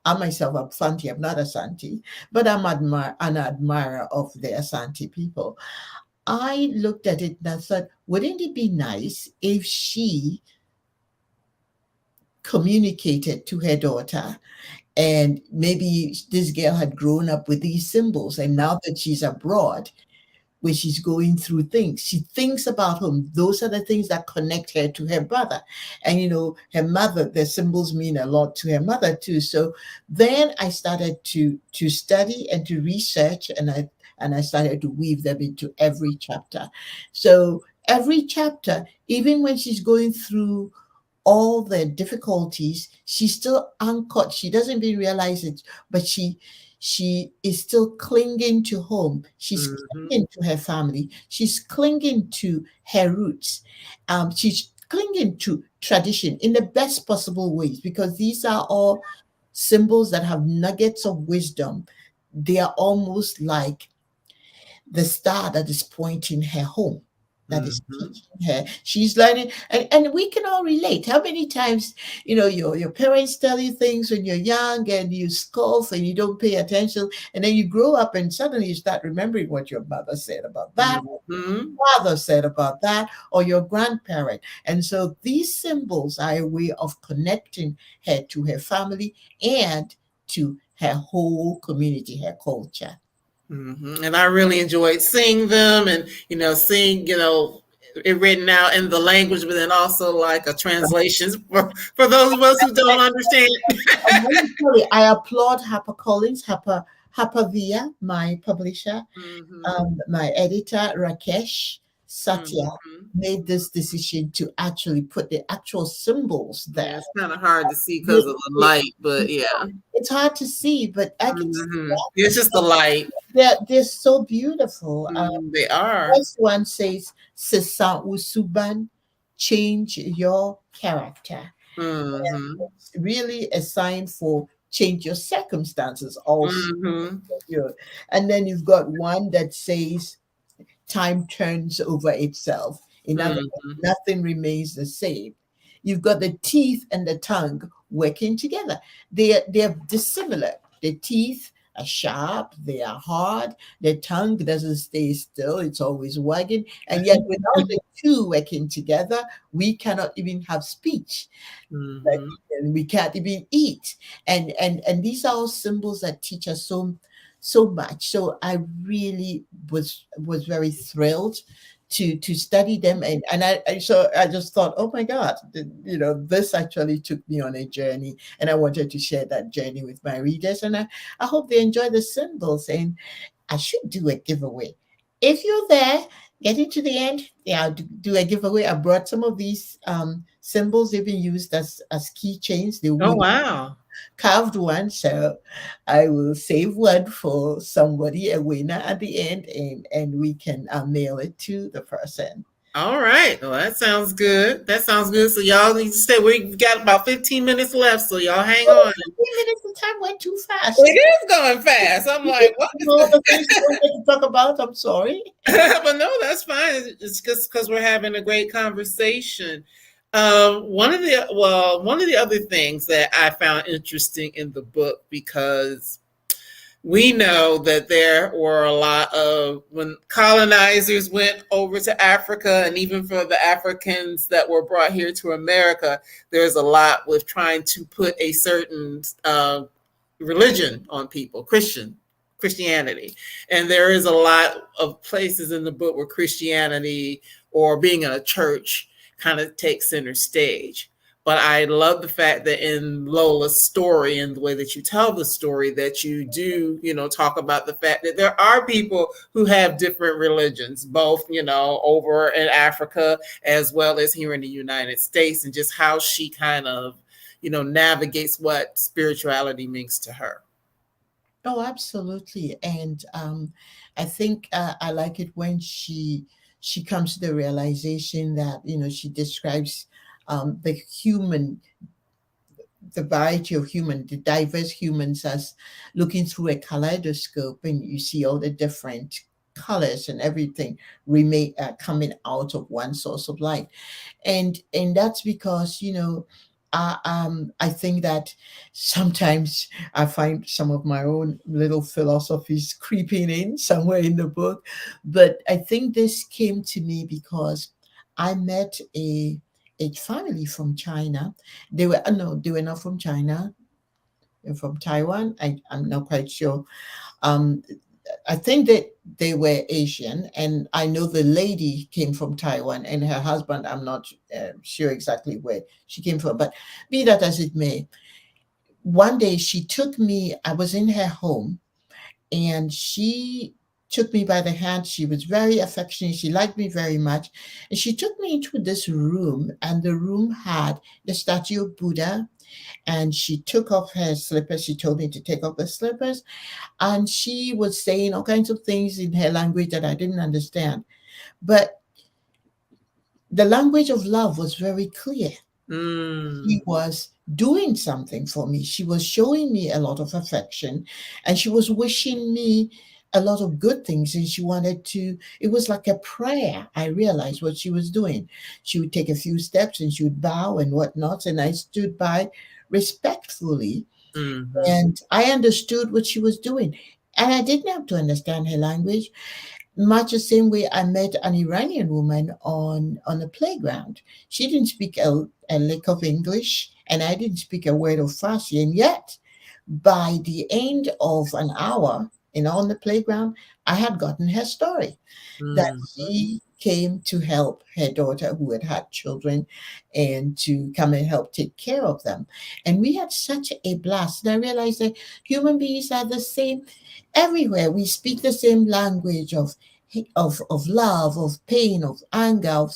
I myself am Santi, I'm not Ashanti, but an admirer of the Ashanti people. I looked at it and I thought, wouldn't it be nice if she communicated to her daughter, and maybe this girl had grown up with these symbols, and now that she's abroad, when she's going through things, she thinks about him. Those are the things that connect her to her brother. And her mother, the symbols mean a lot to her mother too. So then I started to study and to research, and I started to weave them into every chapter. So every chapter, even when she's going through all the difficulties, she's still anchored. She doesn't even realize it, but She is still clinging to home. She's Mm-hmm. clinging to her family. She's clinging to her roots. She's clinging to tradition in the best possible ways, because these are all symbols that have nuggets of wisdom. They are almost like the star that is pointing her home, that is Mm-hmm. teaching her. She's learning, and we can all relate. How many times, your parents tell you things when you're young and you scoff and you don't pay attention, and then you grow up and suddenly you start remembering what your mother said about that, Mm-hmm. father said about that, or your grandparent. And so these symbols are a way of connecting her to her family and to her whole community, her culture. And I really enjoyed seeing them, and seeing it written out in the language, but then also like a translation for those of us who don't understand. And let me tell you, I applaud HarperCollins, Harper my publisher, Mm-hmm. my editor, Rakesh Satya, Mm-hmm. made this decision to actually put the actual symbols Yeah, there. it's kind of hard to see because They- of the they- light, but yeah. it's hard to see, but I can see It's just the light. they're so beautiful. They are. First one says, "Sesa usuban, change your character." Mm-hmm. It's really a sign for change your circumstances also. Mm-hmm. You know. And then you've got one that says time turns over itself. In other words, Mm-hmm. nothing remains the same. You've got the teeth and the tongue working together. They're dissimilar. The teeth are sharp, they are hard, the tongue doesn't stay still, it's always wagging. And yet, without the two working together, we cannot even have speech. Like, Mm-hmm. and we can't even eat. And these are all symbols that teach us so much. So I really was very thrilled to study them, and I just thought, oh my God, this actually took me on a journey, and I wanted to share that journey with my readers, and I hope they enjoy the symbols. And I should do a giveaway. If you're there, getting to the end, yeah, I'll do a giveaway. I brought some of these symbols they've been used as keychains. The Oh wood wow. carved one, so I will save one for somebody, a winner at the end, and we can mail it to the person. All right. Well, that sounds good. That sounds good. So y'all need to stay. We've got about 15 minutes left, so y'all hang Oh, on. 15 minutes, the time went too It fast. is going fast. I'm like, what is All this? the things you wanted to talk about, I'm sorry. But no, that's fine. It's just because we're having a great conversation. One of the other things that I found interesting in the book, because we know that there were a lot of, when colonizers went over to Africa, and even for the Africans that were brought here to America, there's a lot with trying to put a certain religion on people, Christianity. And there is a lot of places in the book where Christianity or being in a church kind of takes center stage. But I love the fact that in Lola's story and the way that you tell the story, that you do, talk about the fact that there are people who have different religions, both, over in Africa as well as here in the United States, and just how she kind of, navigates what spirituality means to her. Oh, absolutely. And I think I like it when she comes to the realization that she describes the the variety of the diverse humans, as looking through a kaleidoscope, and you see all the different colors and everything remain coming out of one source of light. And that's because I think that sometimes I find some of my own little philosophies creeping in somewhere in the book, but I think this came to me because I met a family from China. They were no, they were not from China. They're from Taiwan. I'm not quite sure. Um, I think that they were Asian, and I know the lady came from Taiwan, and her husband, I'm not sure exactly where she came from, but be that as it may, one day she took me, I was in her home, and she took me by the hand. She was very affectionate. She liked me very much. And she took me into this room, and the room had the statue of Buddha. and she took off her slippers. She told me to take off the slippers, and she was saying all kinds of things in her language that I didn't understand. But the language of love was very clear. She Mm, was doing something for me. She was showing me a lot of affection, and she was wishing me a lot of good things. And she wanted to, it was like a prayer. I realized what she was doing. She would take a few steps and she would bow and whatnot. And I stood by respectfully, mm-hmm, and I understood what she was doing. And I didn't have to understand her language. Much the same way I met an Iranian woman on a playground. She didn't speak a lick of English, and I didn't speak a word of Farsi. And yet, by the end of an hour, on the playground, I had gotten her story that mm-hmm. she came to help her daughter who had had children and to come and help take care of them. And we had such a blast. And I realized that human beings are the same everywhere. We speak the same language of love, of pain, of anger,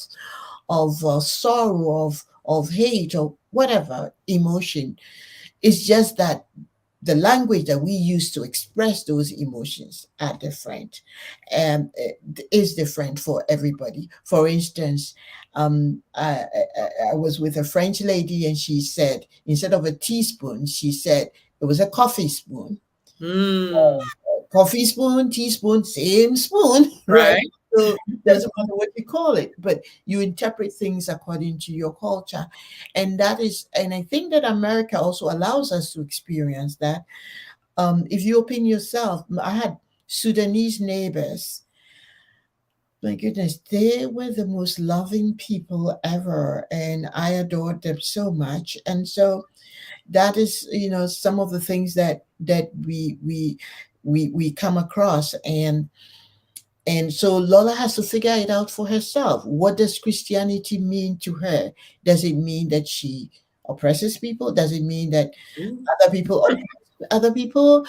of sorrow, of hate, or whatever emotion. It's just that the language that we use to express those emotions are different, and is different for everybody. For instance, I was with a French lady, and she said instead of a teaspoon, she said it was a coffee spoon. Mm, Coffee spoon, teaspoon, same spoon, right? right, So doesn't matter what you call it, but you interpret things according to your culture. And I think that America also allows us to experience that. If you open yourself, I had Sudanese neighbors. My goodness, they were the most loving people ever, and I adored them so much. And so that is, some of the things that we come across. And so Lola has to figure it out for herself. What does Christianity mean to her? Does it mean that she oppresses people? Does it mean that mm, other people oppress other people?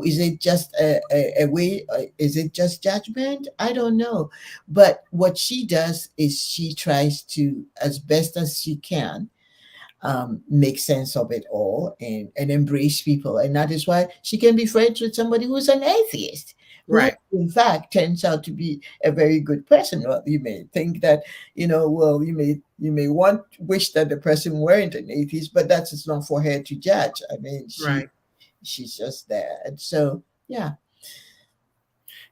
Is it just a way? Is it just judgment? I don't know. But what she does is she tries to, as best as she can, make sense of it all, and embrace people. And that is why she can be friends with somebody who's an atheist, who right, in fact turns out to be a very good person. Well, you may think that, well, you may wish that the person weren't an atheist, but that's it's not for her to judge. I mean, right. she's just there. And so, yeah.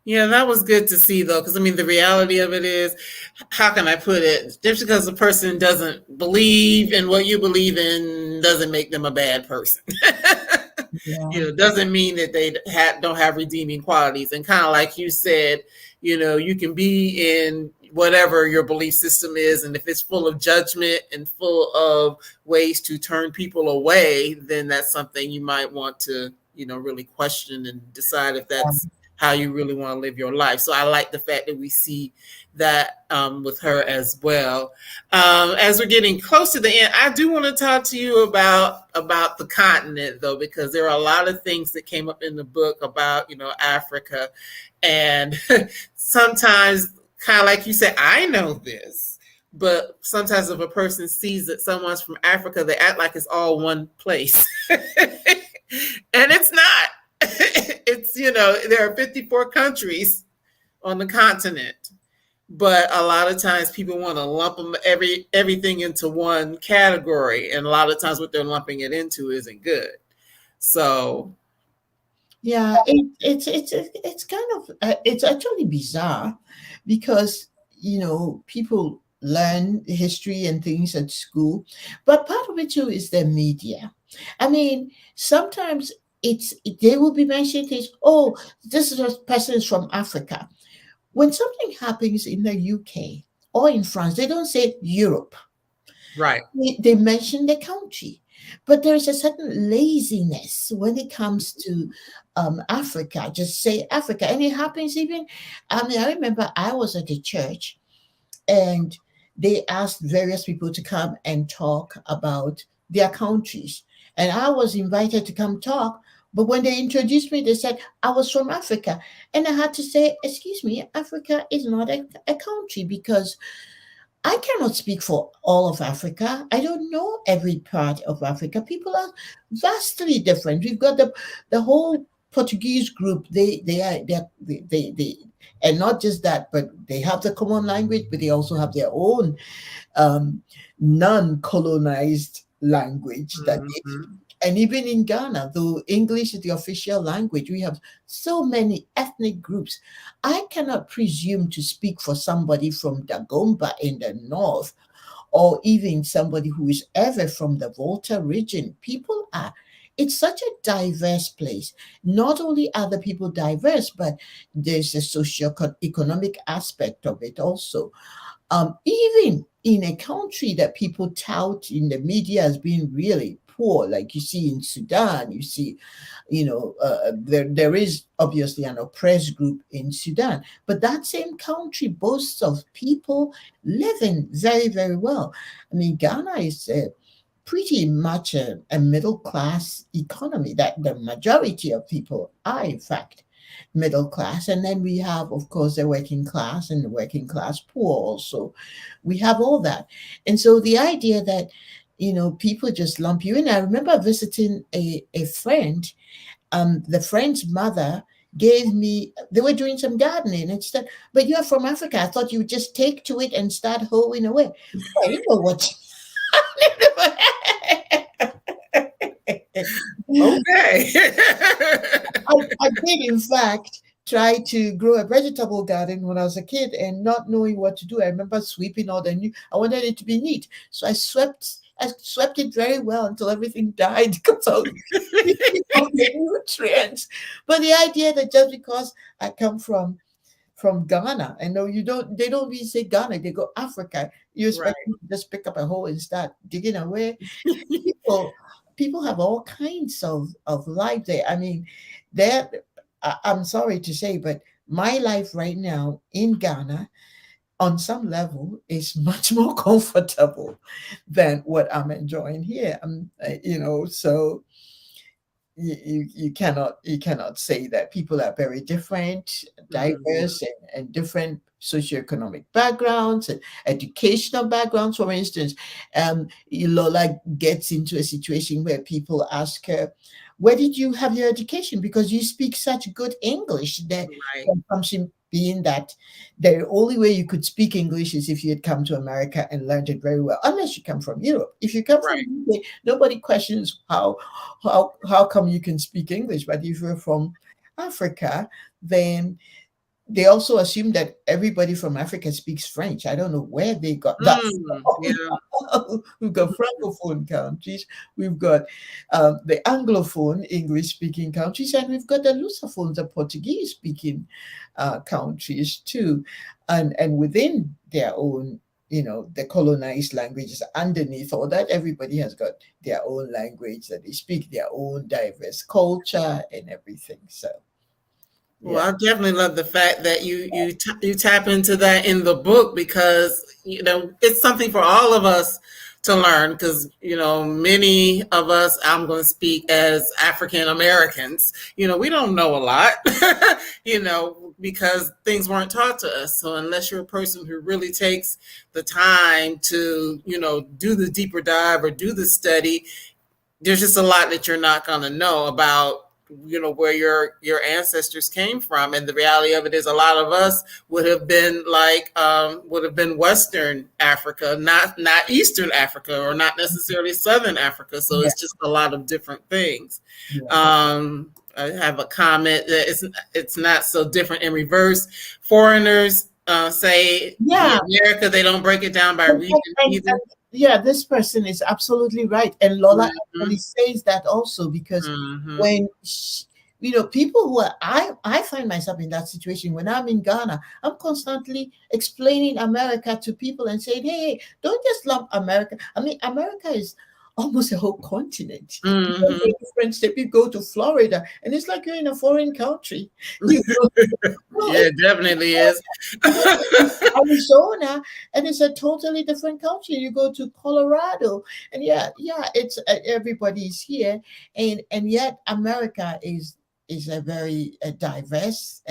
Yeah, that was good to see though, because I mean, the reality of it is, how can I put it? Just because a person doesn't believe in what you believe in doesn't make them a bad person. Yeah. Doesn't mean that they don't have redeeming qualities. And kind of like you said, you can be in whatever your belief system is, and if it's full of judgment and full of ways to turn people away, then that's something you might want to, really question and decide if that's how you really want to live your life. So I like the fact that we see that with her as well. As we're getting close to the end, I do want to talk to you about the continent, though, because there are a lot of things that came up in the book about Africa, and sometimes, kind of like you said, I know this, but sometimes if a person sees that someone's from Africa, they act like it's all one place, and it's not. It's there are 54 countries on the continent, but a lot of times people want to lump everything into one category, and a lot of times what they're lumping it into isn't good. So Yeah, it's kind of it's actually bizarre because people learn history and things at school, but part of it too is the media. I mean, sometimes it's they will be mentioning things. Oh, this is a person is from Africa. When something happens in the UK or in France, they don't say Europe. right, They mention the country, but there is a certain laziness when it comes to Africa. Just say Africa, and it happens even. I mean, I remember I was at a church, and they asked various people to come and talk about their countries, and I was invited to come talk. But when they introduced me, they said I was from Africa, and I had to say, "Excuse me, Africa is not a country because." I cannot speak for all of Africa. I don't know every part of Africa. People are vastly different. We've got the whole Portuguese group. They and not just that, but they have the common language, but they also have their own um, non-colonized language that they speak. Mhm. And even in Ghana, though English is the official language, we have so many ethnic groups. I cannot presume to speak for somebody from Dagomba in the north, or even somebody who is ever from the Volta region. People are, it's such a diverse place. Not only are the people diverse, but there's a socio-economic aspect of it also. Even in a country that people tout in the media as being really poor, like you see in Sudan, you see, there is obviously an oppressed group in Sudan, but that same country boasts of people living very, very well. I mean, Ghana is pretty much a middle class economy, that the majority of people are, in fact, middle class. And then we have, of course, the working class and the working class poor also. We have all that. And so the idea that, people just lump you in. I remember visiting a friend. The friend's mother gave me, they were doing some gardening and she said, but you're from Africa. I thought you would just take to it and start hoeing away. Well, I didn't know what. Okay. I did, in fact, try to grow a vegetable garden when I was a kid and not knowing what to do. I remember sweeping all the new, I wanted it to be neat. So I swept it very well until everything died because I was thinking of the nutrients. But the idea that just because I come from Ghana, I know they don't really say Ghana, they go Africa. You Right. expect me to just pick up a hoe and start digging away. People people have all kinds of life there. I mean, there I'm sorry to say, but my life right now in Ghana on some level is much more comfortable than what I'm enjoying here. So you cannot say that people are very different, Mhm. diverse, and different socioeconomic backgrounds and educational backgrounds. For instance, Lola gets into a situation where people ask her, "Where did you have your education? Because you speak such good English." That Right. the assumption being that the only way you could speak English is if you had come to America and learned it very well, unless you come from Europe. If you come from Right. UK, nobody questions how come you can speak English. But if you're from Africa, then they also assume that everybody from Africa speaks French. I don't know where they got that from. Yeah. We've got francophone countries, we've got the anglophone English speaking countries, and we've got the lusophone, the Portuguese speaking countries too, and within their own, the colonized languages underneath all that, everybody has got their own language that they speak, their own diverse culture and everything. So Well, yeah. I definitely love the fact that you tap into that in the book because it's something for all of us to learn because many of us, I'm going to speak as African Americans, we don't know a lot, because things weren't taught to us. So unless you're a person who really takes the time to do the deeper dive or do the study, there's just a lot that you're not going to know about where your ancestors came from. And the reality of it is a lot of us would have been Western Africa, not Eastern Africa, or not necessarily Southern Africa. So Yeah, it's just a lot of different things. yeah. I have a comment that it's not so different in reverse. Foreigners say the Yeah, America, they don't break it down by and, region either. yeah, this person is absolutely right. And Lola Mm-hmm. actually says that also because Mm-hmm. when people who are, I find myself in that situation when I'm in Ghana, I'm constantly explaining America to people and saying, hey, don't just lump America. I mean, America is almost a whole continent. You go to Mm-hmm. a different state, you go to Florida, and it's like you're in a foreign country. You go, Yeah, it definitely is. you go to Arizona, and it's a totally different country. You go to Colorado, and yeah, it's everybody's here, and yet America is. is a very diverse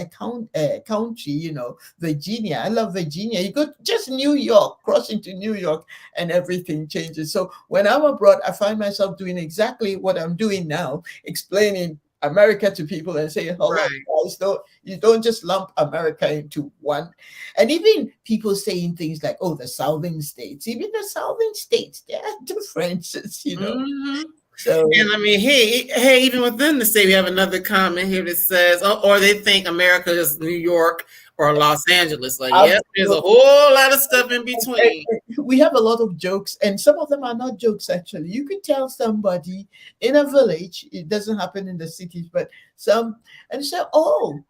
country. Virginia. I love Virginia. You go just New York, cross into New York, and everything changes. So when I'm abroad, I find myself doing exactly what I'm doing now, explaining America to people and saying, hello, Right. guys. You don't just lump America into one. And even people saying things like, oh, the southern states, even the southern states, there are differences. Hmm. So And I mean, hey, even within the state, we have another comment here that says, oh, or they think America is New York or Los Angeles. Like, yep, there's a absolutely. whole lot of stuff in between. We have a lot of jokes, and some of them are not jokes actually. You could tell somebody in a village, it doesn't happen in the cities, but some, and say, oh,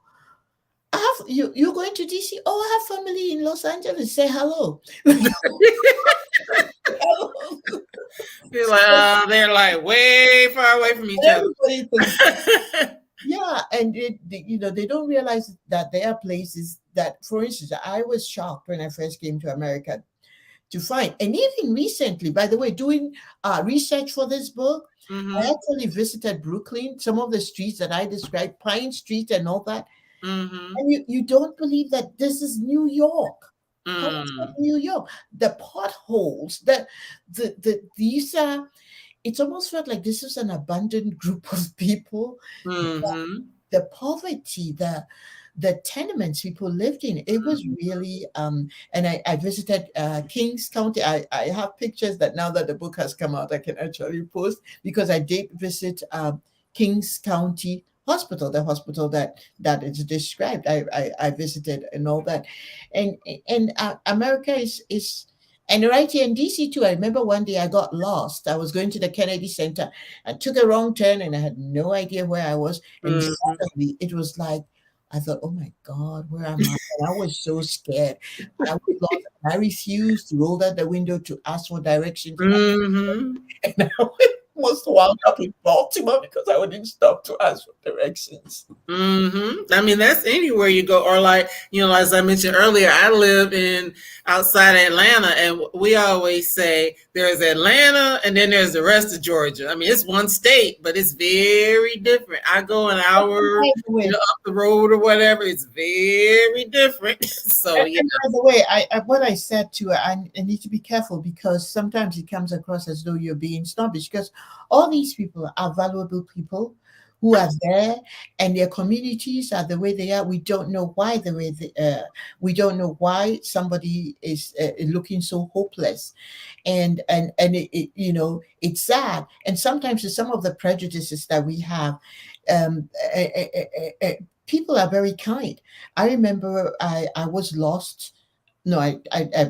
you're going to DC? Oh, I have family in Los Angeles. Say hello. They're like way far away from each other. Everybody thinks, yeah, and they don't realize that there are places that, for instance, I was shocked when I first came to America to find, and even recently, by the way, doing research for this book, Mm-hmm. I actually visited Brooklyn, some of the streets that I described, Pine Street and all that, Mm-hmm. and you don't believe that this is New York. How is that Mm. New York? The potholes, these are. It's almost felt like this is an abandoned group of people. Mm-hmm. The poverty, the tenements people lived in, it was really and I visited Kings County. I have pictures that now that the book has come out I can actually post, because I did visit Kings County Hospital, the hospital that is described. I visited and all that, and America is and right here in DC too. I remember one day I got lost. I was going to the Kennedy Center. I took a wrong turn and I had no idea where I was. And Mm-hmm. suddenly it was like, I thought, oh my God, where am I? And I was so scared. I was lost. And I refused to roll out the window to ask for directions. Mm-hmm. And I almost wound up in Baltimore because I wouldn't stop to ask for directions. Mm-hmm. I mean, that's anywhere you go. Or like, as I mentioned earlier, I live in outside Atlanta, and we always say there's Atlanta and then there's the rest of Georgia. I mean, it's one state, but it's very different. I go an hour, By the way, up the road or whatever. It's very different. So yeah. and by the way, what I said to her, I need to be careful because sometimes it comes across as though you're being snobbish, because all these people are valuable people who are there, and their communities are the way they are. We don't know why we don't know why somebody is looking so hopeless, and it's sad. And sometimes with some of the prejudices that we have, um, eh, eh, eh, people are very kind. I remember I was lost. No, I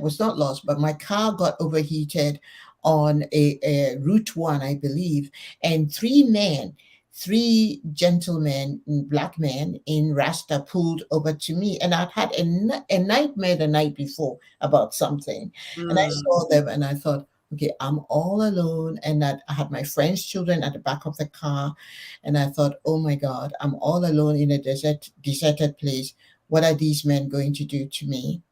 was not lost, but my car got overheated on a Route 1, I believe, and three gentlemen, black men in Rasta pulled over to me, and I'd had a nightmare the night before about something, and I Mm, saw them, and I thought, okay, I'm all alone, and that I had my friend's children at the back of the car, and I thought, oh my God, I'm all alone in a deserted place. What are these men going to do to me?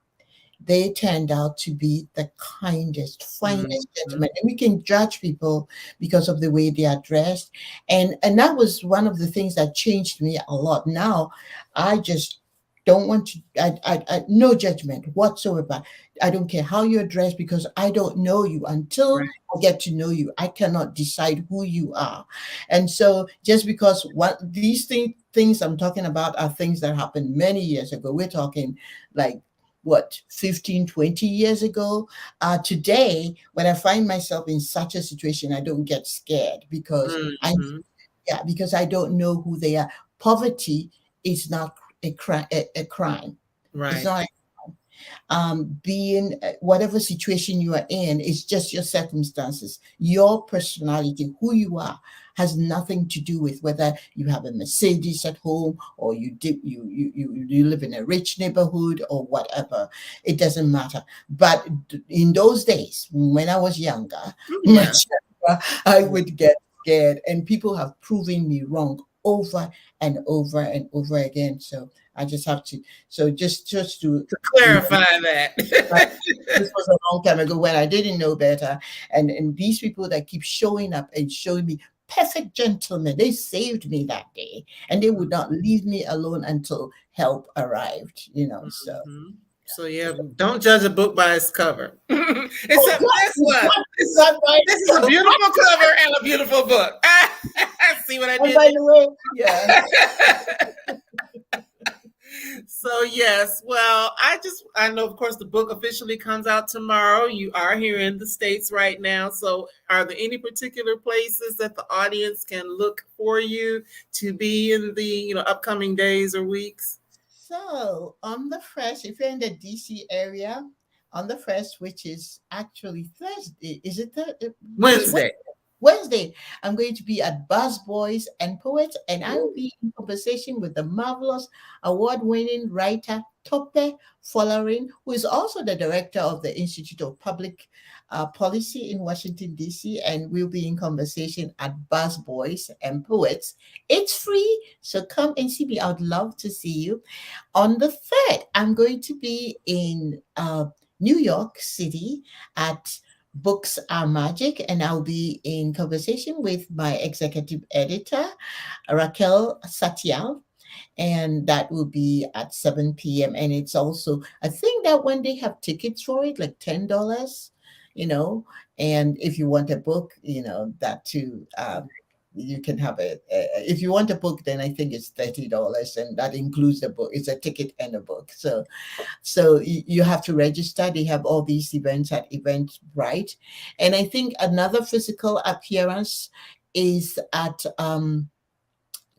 They turned out to be the kindest, finest mhm. gentlemen. And we can judge people because of the way they are dressed. And that was one of the things that changed me a lot. Now I just don't want to, no judgment whatsoever. I don't care how you're dressed because I don't know you. Until Right. I get to know you, I cannot decide who you are. And so just because what these things I'm talking about are things that happened many years ago, we're talking like what, 15, 20 years ago. Today, when I find myself in such a situation, I don't get scared because Mhm. I don't know who they are. Poverty is not a crime. It's Right. not. Being whatever situation you are in, it's just your circumstances. Your personality, who you are, has nothing to do with whether you have a Mercedes at home or you live in a rich neighborhood or whatever. It doesn't matter. But in those days, when I was younger, Oh, yeah. much younger, I would get scared, and people have proven me wrong over and over and over again. So I just have to. So just to Clarify that. right. This was a long time ago when I didn't know better. And these people that keep showing up and showing me perfect gentlemen. They saved me that day, and they would not leave me alone until help arrived. So. Mm-hmm. So yeah, don't judge a book by its cover. Except this one. This is a beautiful cover and a beautiful book. See what I did? By the way, yeah. So yes, well, I know, of course, the book officially comes out tomorrow. You are here in the States right now. So are there any particular places that the audience can look for you to be in the upcoming days or weeks? So on the 1st, if you're in the DC area, on the 1st, which is actually Thursday, is it Wednesday? Wednesday, I'm going to be at Busboys and Poets, and I will be in conversation with the marvelous award-winning writer Tope Folarin, who is also the director of the Institute of Public Policy in Washington, D.C., and we'll be in conversation at Busboys and Poets. It's free, so come and see me. I would love to see you. On the 3rd, I'm going to be in New York City at Books Are Magic, and I'll be in conversation with my executive editor, Raquel Satyal, and that will be at 7 p.m. And it's also, I think that when they have tickets for it, like $10, and if you want a book, that too, you can have it. If you want a book, then I think it's $30, and that includes the book. It's a ticket and a book. So you have to register. They have all these events at Eventbrite, and I think another physical appearance is at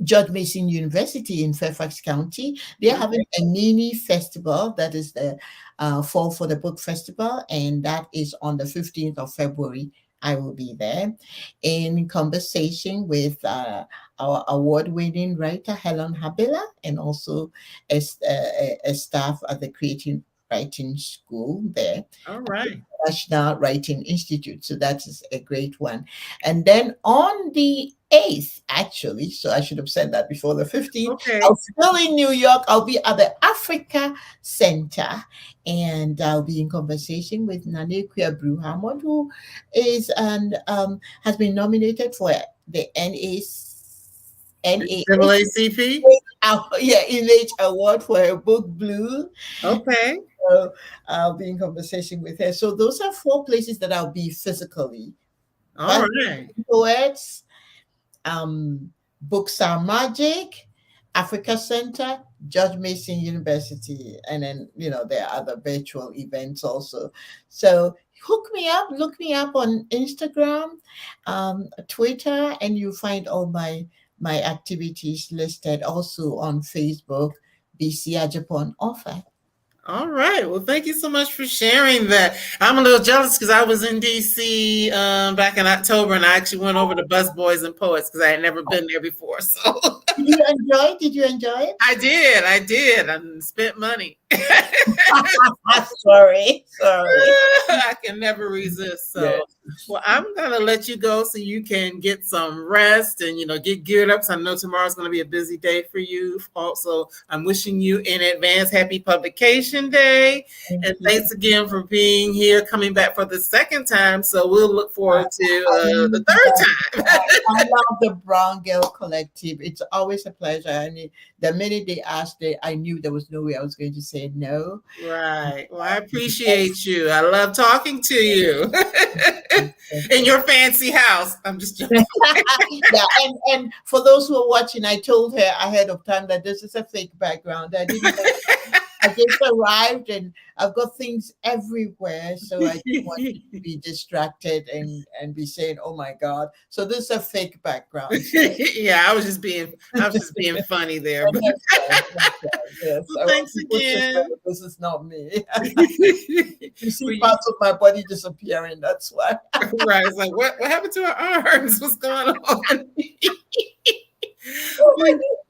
George Mason University in Fairfax County. They're having a mini festival that is the Fall for the Book Festival, and that is on the 15th of February. I will be there in conversation with our award-winning writer, Helen Habila, and also a staff at the Creative Writing School there. All right. National Writing Institute. So that is a great one. And then on the 8th, actually, so I should have said that before the 15th, okay. I'll still in New York. I'll be at the Africa Center, and I'll be in conversation with Nanekia Bruhamond, who is and has been nominated for the NAACP? Image Award for her book Blue. Okay. So I'll be in conversation with her. So those are 4 places that I'll be physically. All right. Poets, Books Are Magic, Africa Center, George Mason University, and then there are other virtual events also. So look me up on Instagram, Twitter, and you find all my activities listed also on Facebook, Bisi Adjapon Offer. All right. Well, thank you so much for sharing that. I'm a little jealous because I was in DC back in October, and I actually went over to Busboys and Poets because I had never been there before. So Did you enjoy it? I did. I spent money. Sorry. I can never resist. So, yes. Well, I'm gonna let you go so you can get some rest and get geared up. So I know tomorrow's gonna be a busy day for you. Also, I'm wishing you in advance happy publication day, and thanks again for being here, coming back for the 2nd time. So we'll look forward to the 3rd time. I love the Brown Girl Collective. It's always a pleasure. And the minute they asked, I knew there was no way I was going to say no. Right. Well, I appreciate you. I love talking to you in your fancy house. I'm just joking. Yeah, and for those who are watching, I told her ahead of time that this is a fake background. I just arrived and I've got things everywhere, so I didn't want you to be distracted and be saying, "Oh my God!" So this is a fake background. So. Yeah, I was just being funny there. But... Yes. Well, thanks again. This is not me. You see parts of my body disappearing. That's why. Right. It's like what happened to our arms? What's going on?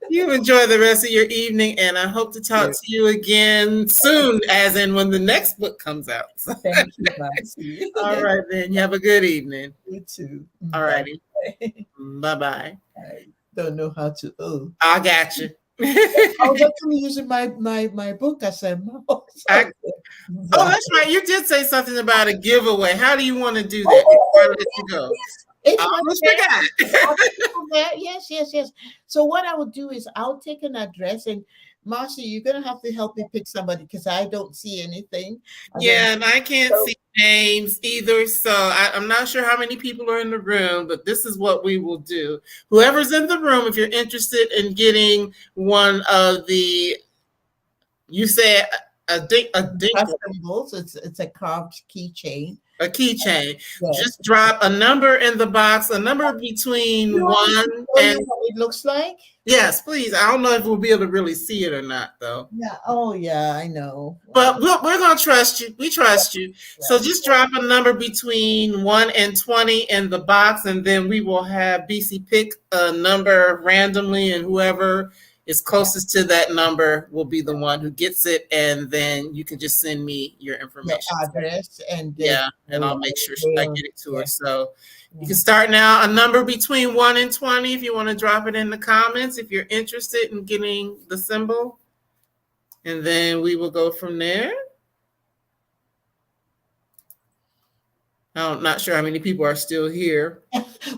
You enjoy the rest of your evening, and I hope to talk to you again soon, as in when the next book comes out. Thank you, Maxie. All right, then. You have a good evening. You too. All righty. Bye-bye. I don't know how to. Oh, I got you. I was actually using my book as a mouse. Oh, that's right. You did say something about a giveaway. How do you want to do that before I let you go? It's I right almost there. forgot. Yes, yes, yes. So what I will do is I'll take an address, and Marcy, you're gonna have to help me pick somebody because I don't see anything. And then Yeah, and I can't so see names either, so I'm not sure how many people are in the room, but this is what we will do. Whoever's in the room, if you're interested in getting one of the, you said a symbols, it's a carved keychain. a keychain. Yes. Just drop a number in the box, a number You between want me to 1 show and you what it looks like? yes, please. I don't know if we'll be able to really see it or not, though. Yeah. Oh, yeah, I know. But we're going to trust you. We trust you. So Yeah. just drop a number between 1 and 20 in the box, and then we will have BC pick a number randomly, and whoever is closest to that number will be the one who gets it, and then you can just send me your Your information. address, and then Yeah, and I'll make sure I will, get it to yeah. her. So you Yeah. can start now. A number between 1 and 20 if you want to drop it in the comments if you're interested in getting the symbol. And then we will go from there. I'm not sure how many people are still here.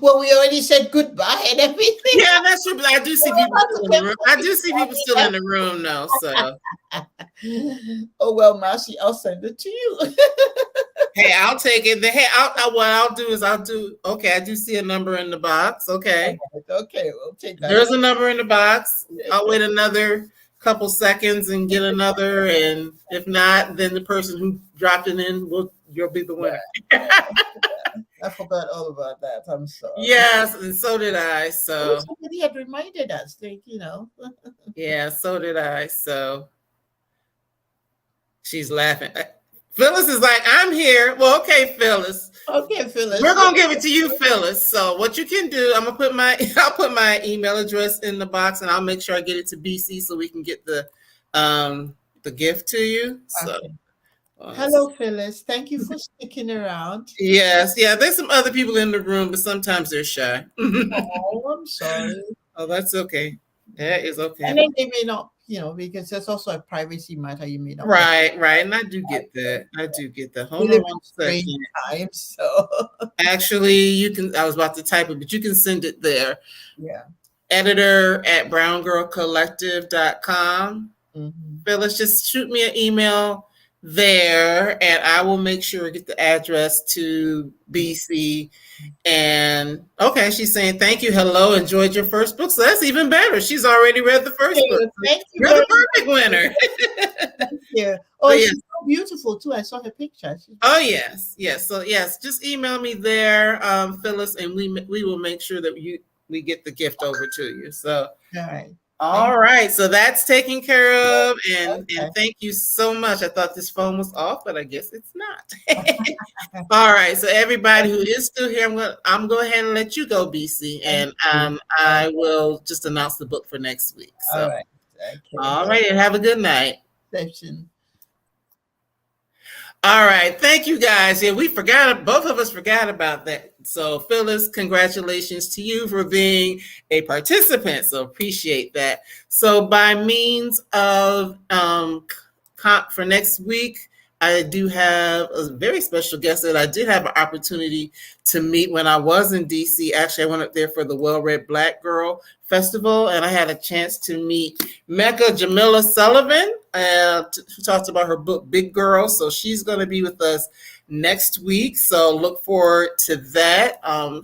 Well, we already said goodbye and everything. Yeah, that's true. But I do see people still in the room. I do see people still in the room now. So Oh well, Marcy, I'll send it to you. hey, I'll take it. Hey, what I'll do is I'll do. Okay, I do see a number in the box. Okay, Okay, we'll take that. there's a number in the box. I'll wait another couple seconds and get another, and if not, then the person who dropped it in you'll be the winner. I forgot all about that. I'm sorry. Yes, and so did I. So somebody had reminded us. yeah, so did I. So she's laughing. Phyllis is like, I'm here. Well, okay, Phyllis. Okay, Phyllis. We're gonna give it to you, Phyllis. So what you can do, I'll put my email address in the box, and I'll make sure I get it to BC so we can get the gift to you. So okay. Hello, Phyllis. Thank you for sticking around. Yes, yeah. There's some other people in the room, but sometimes they're shy. Oh, I'm sorry. Oh, that's okay. That is okay. And then they may not, because there's also a privacy matter. You may not. Right. And I do get that. Hold on one second. Time, so actually, I was about to type it, but you can send it there. Yeah. editor@browngirlcollective.com. Mm-hmm. Phyllis, just shoot me an email there, and I will make sure to get the address to BC. And okay, she's saying thank you, hello, enjoyed your first book. So that's even better. She's already read the first book. Thank you. You're the perfect winner. Thank you. Oh, she's so beautiful too. I saw her picture. Oh yes. So yes, just email me there, Phyllis, and we will make sure that we get the gift over to you. So all right. So that's taken care of, and thank you so much. I thought this phone was off, but I guess it's not. All right. So everybody who is still here, I'm going ahead and let you go, BC, and I will just announce the book for next week. So, all right. Okay. All right, and have a good night. Session. All right. Thank you, guys. Yeah, both of us forgot about that. So, Phyllis, congratulations to you for being a participant. So, appreciate that. So, by means of for next week, I do have a very special guest that I did have an opportunity to meet when I was in DC. Actually, I went up there for the Well-Read Black Girl Festival, and I had a chance to meet Mecca Jamila Sullivan, who talks about her book, Big Girl. So she's going to be with us next week. So look forward to that. I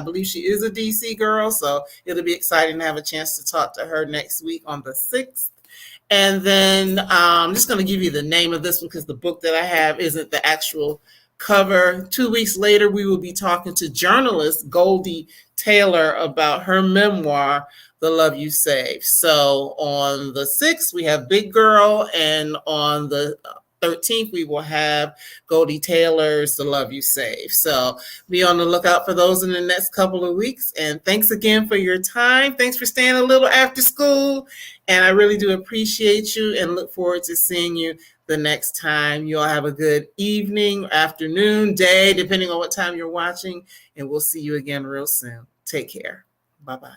believe she is a DC girl. So it'll be exciting to have a chance to talk to her next week on the 6th. And then I'm just going to give you the name of this one because the book that I have isn't the actual cover. 2 weeks later, we will be talking to journalist Goldie Taylor about her memoir, The Love You Save. So on the 6th, we have Big Girl, and on the 13th, we will have Goldie Taylor's The Love You Save. So be on the lookout for those in the next couple of weeks. And thanks again for your time. Thanks for staying a little after school. And I really do appreciate you and look forward to seeing you the next time. You all have a good evening, afternoon, day, depending on what time you're watching. And we'll see you again real soon. Take care. Bye-bye.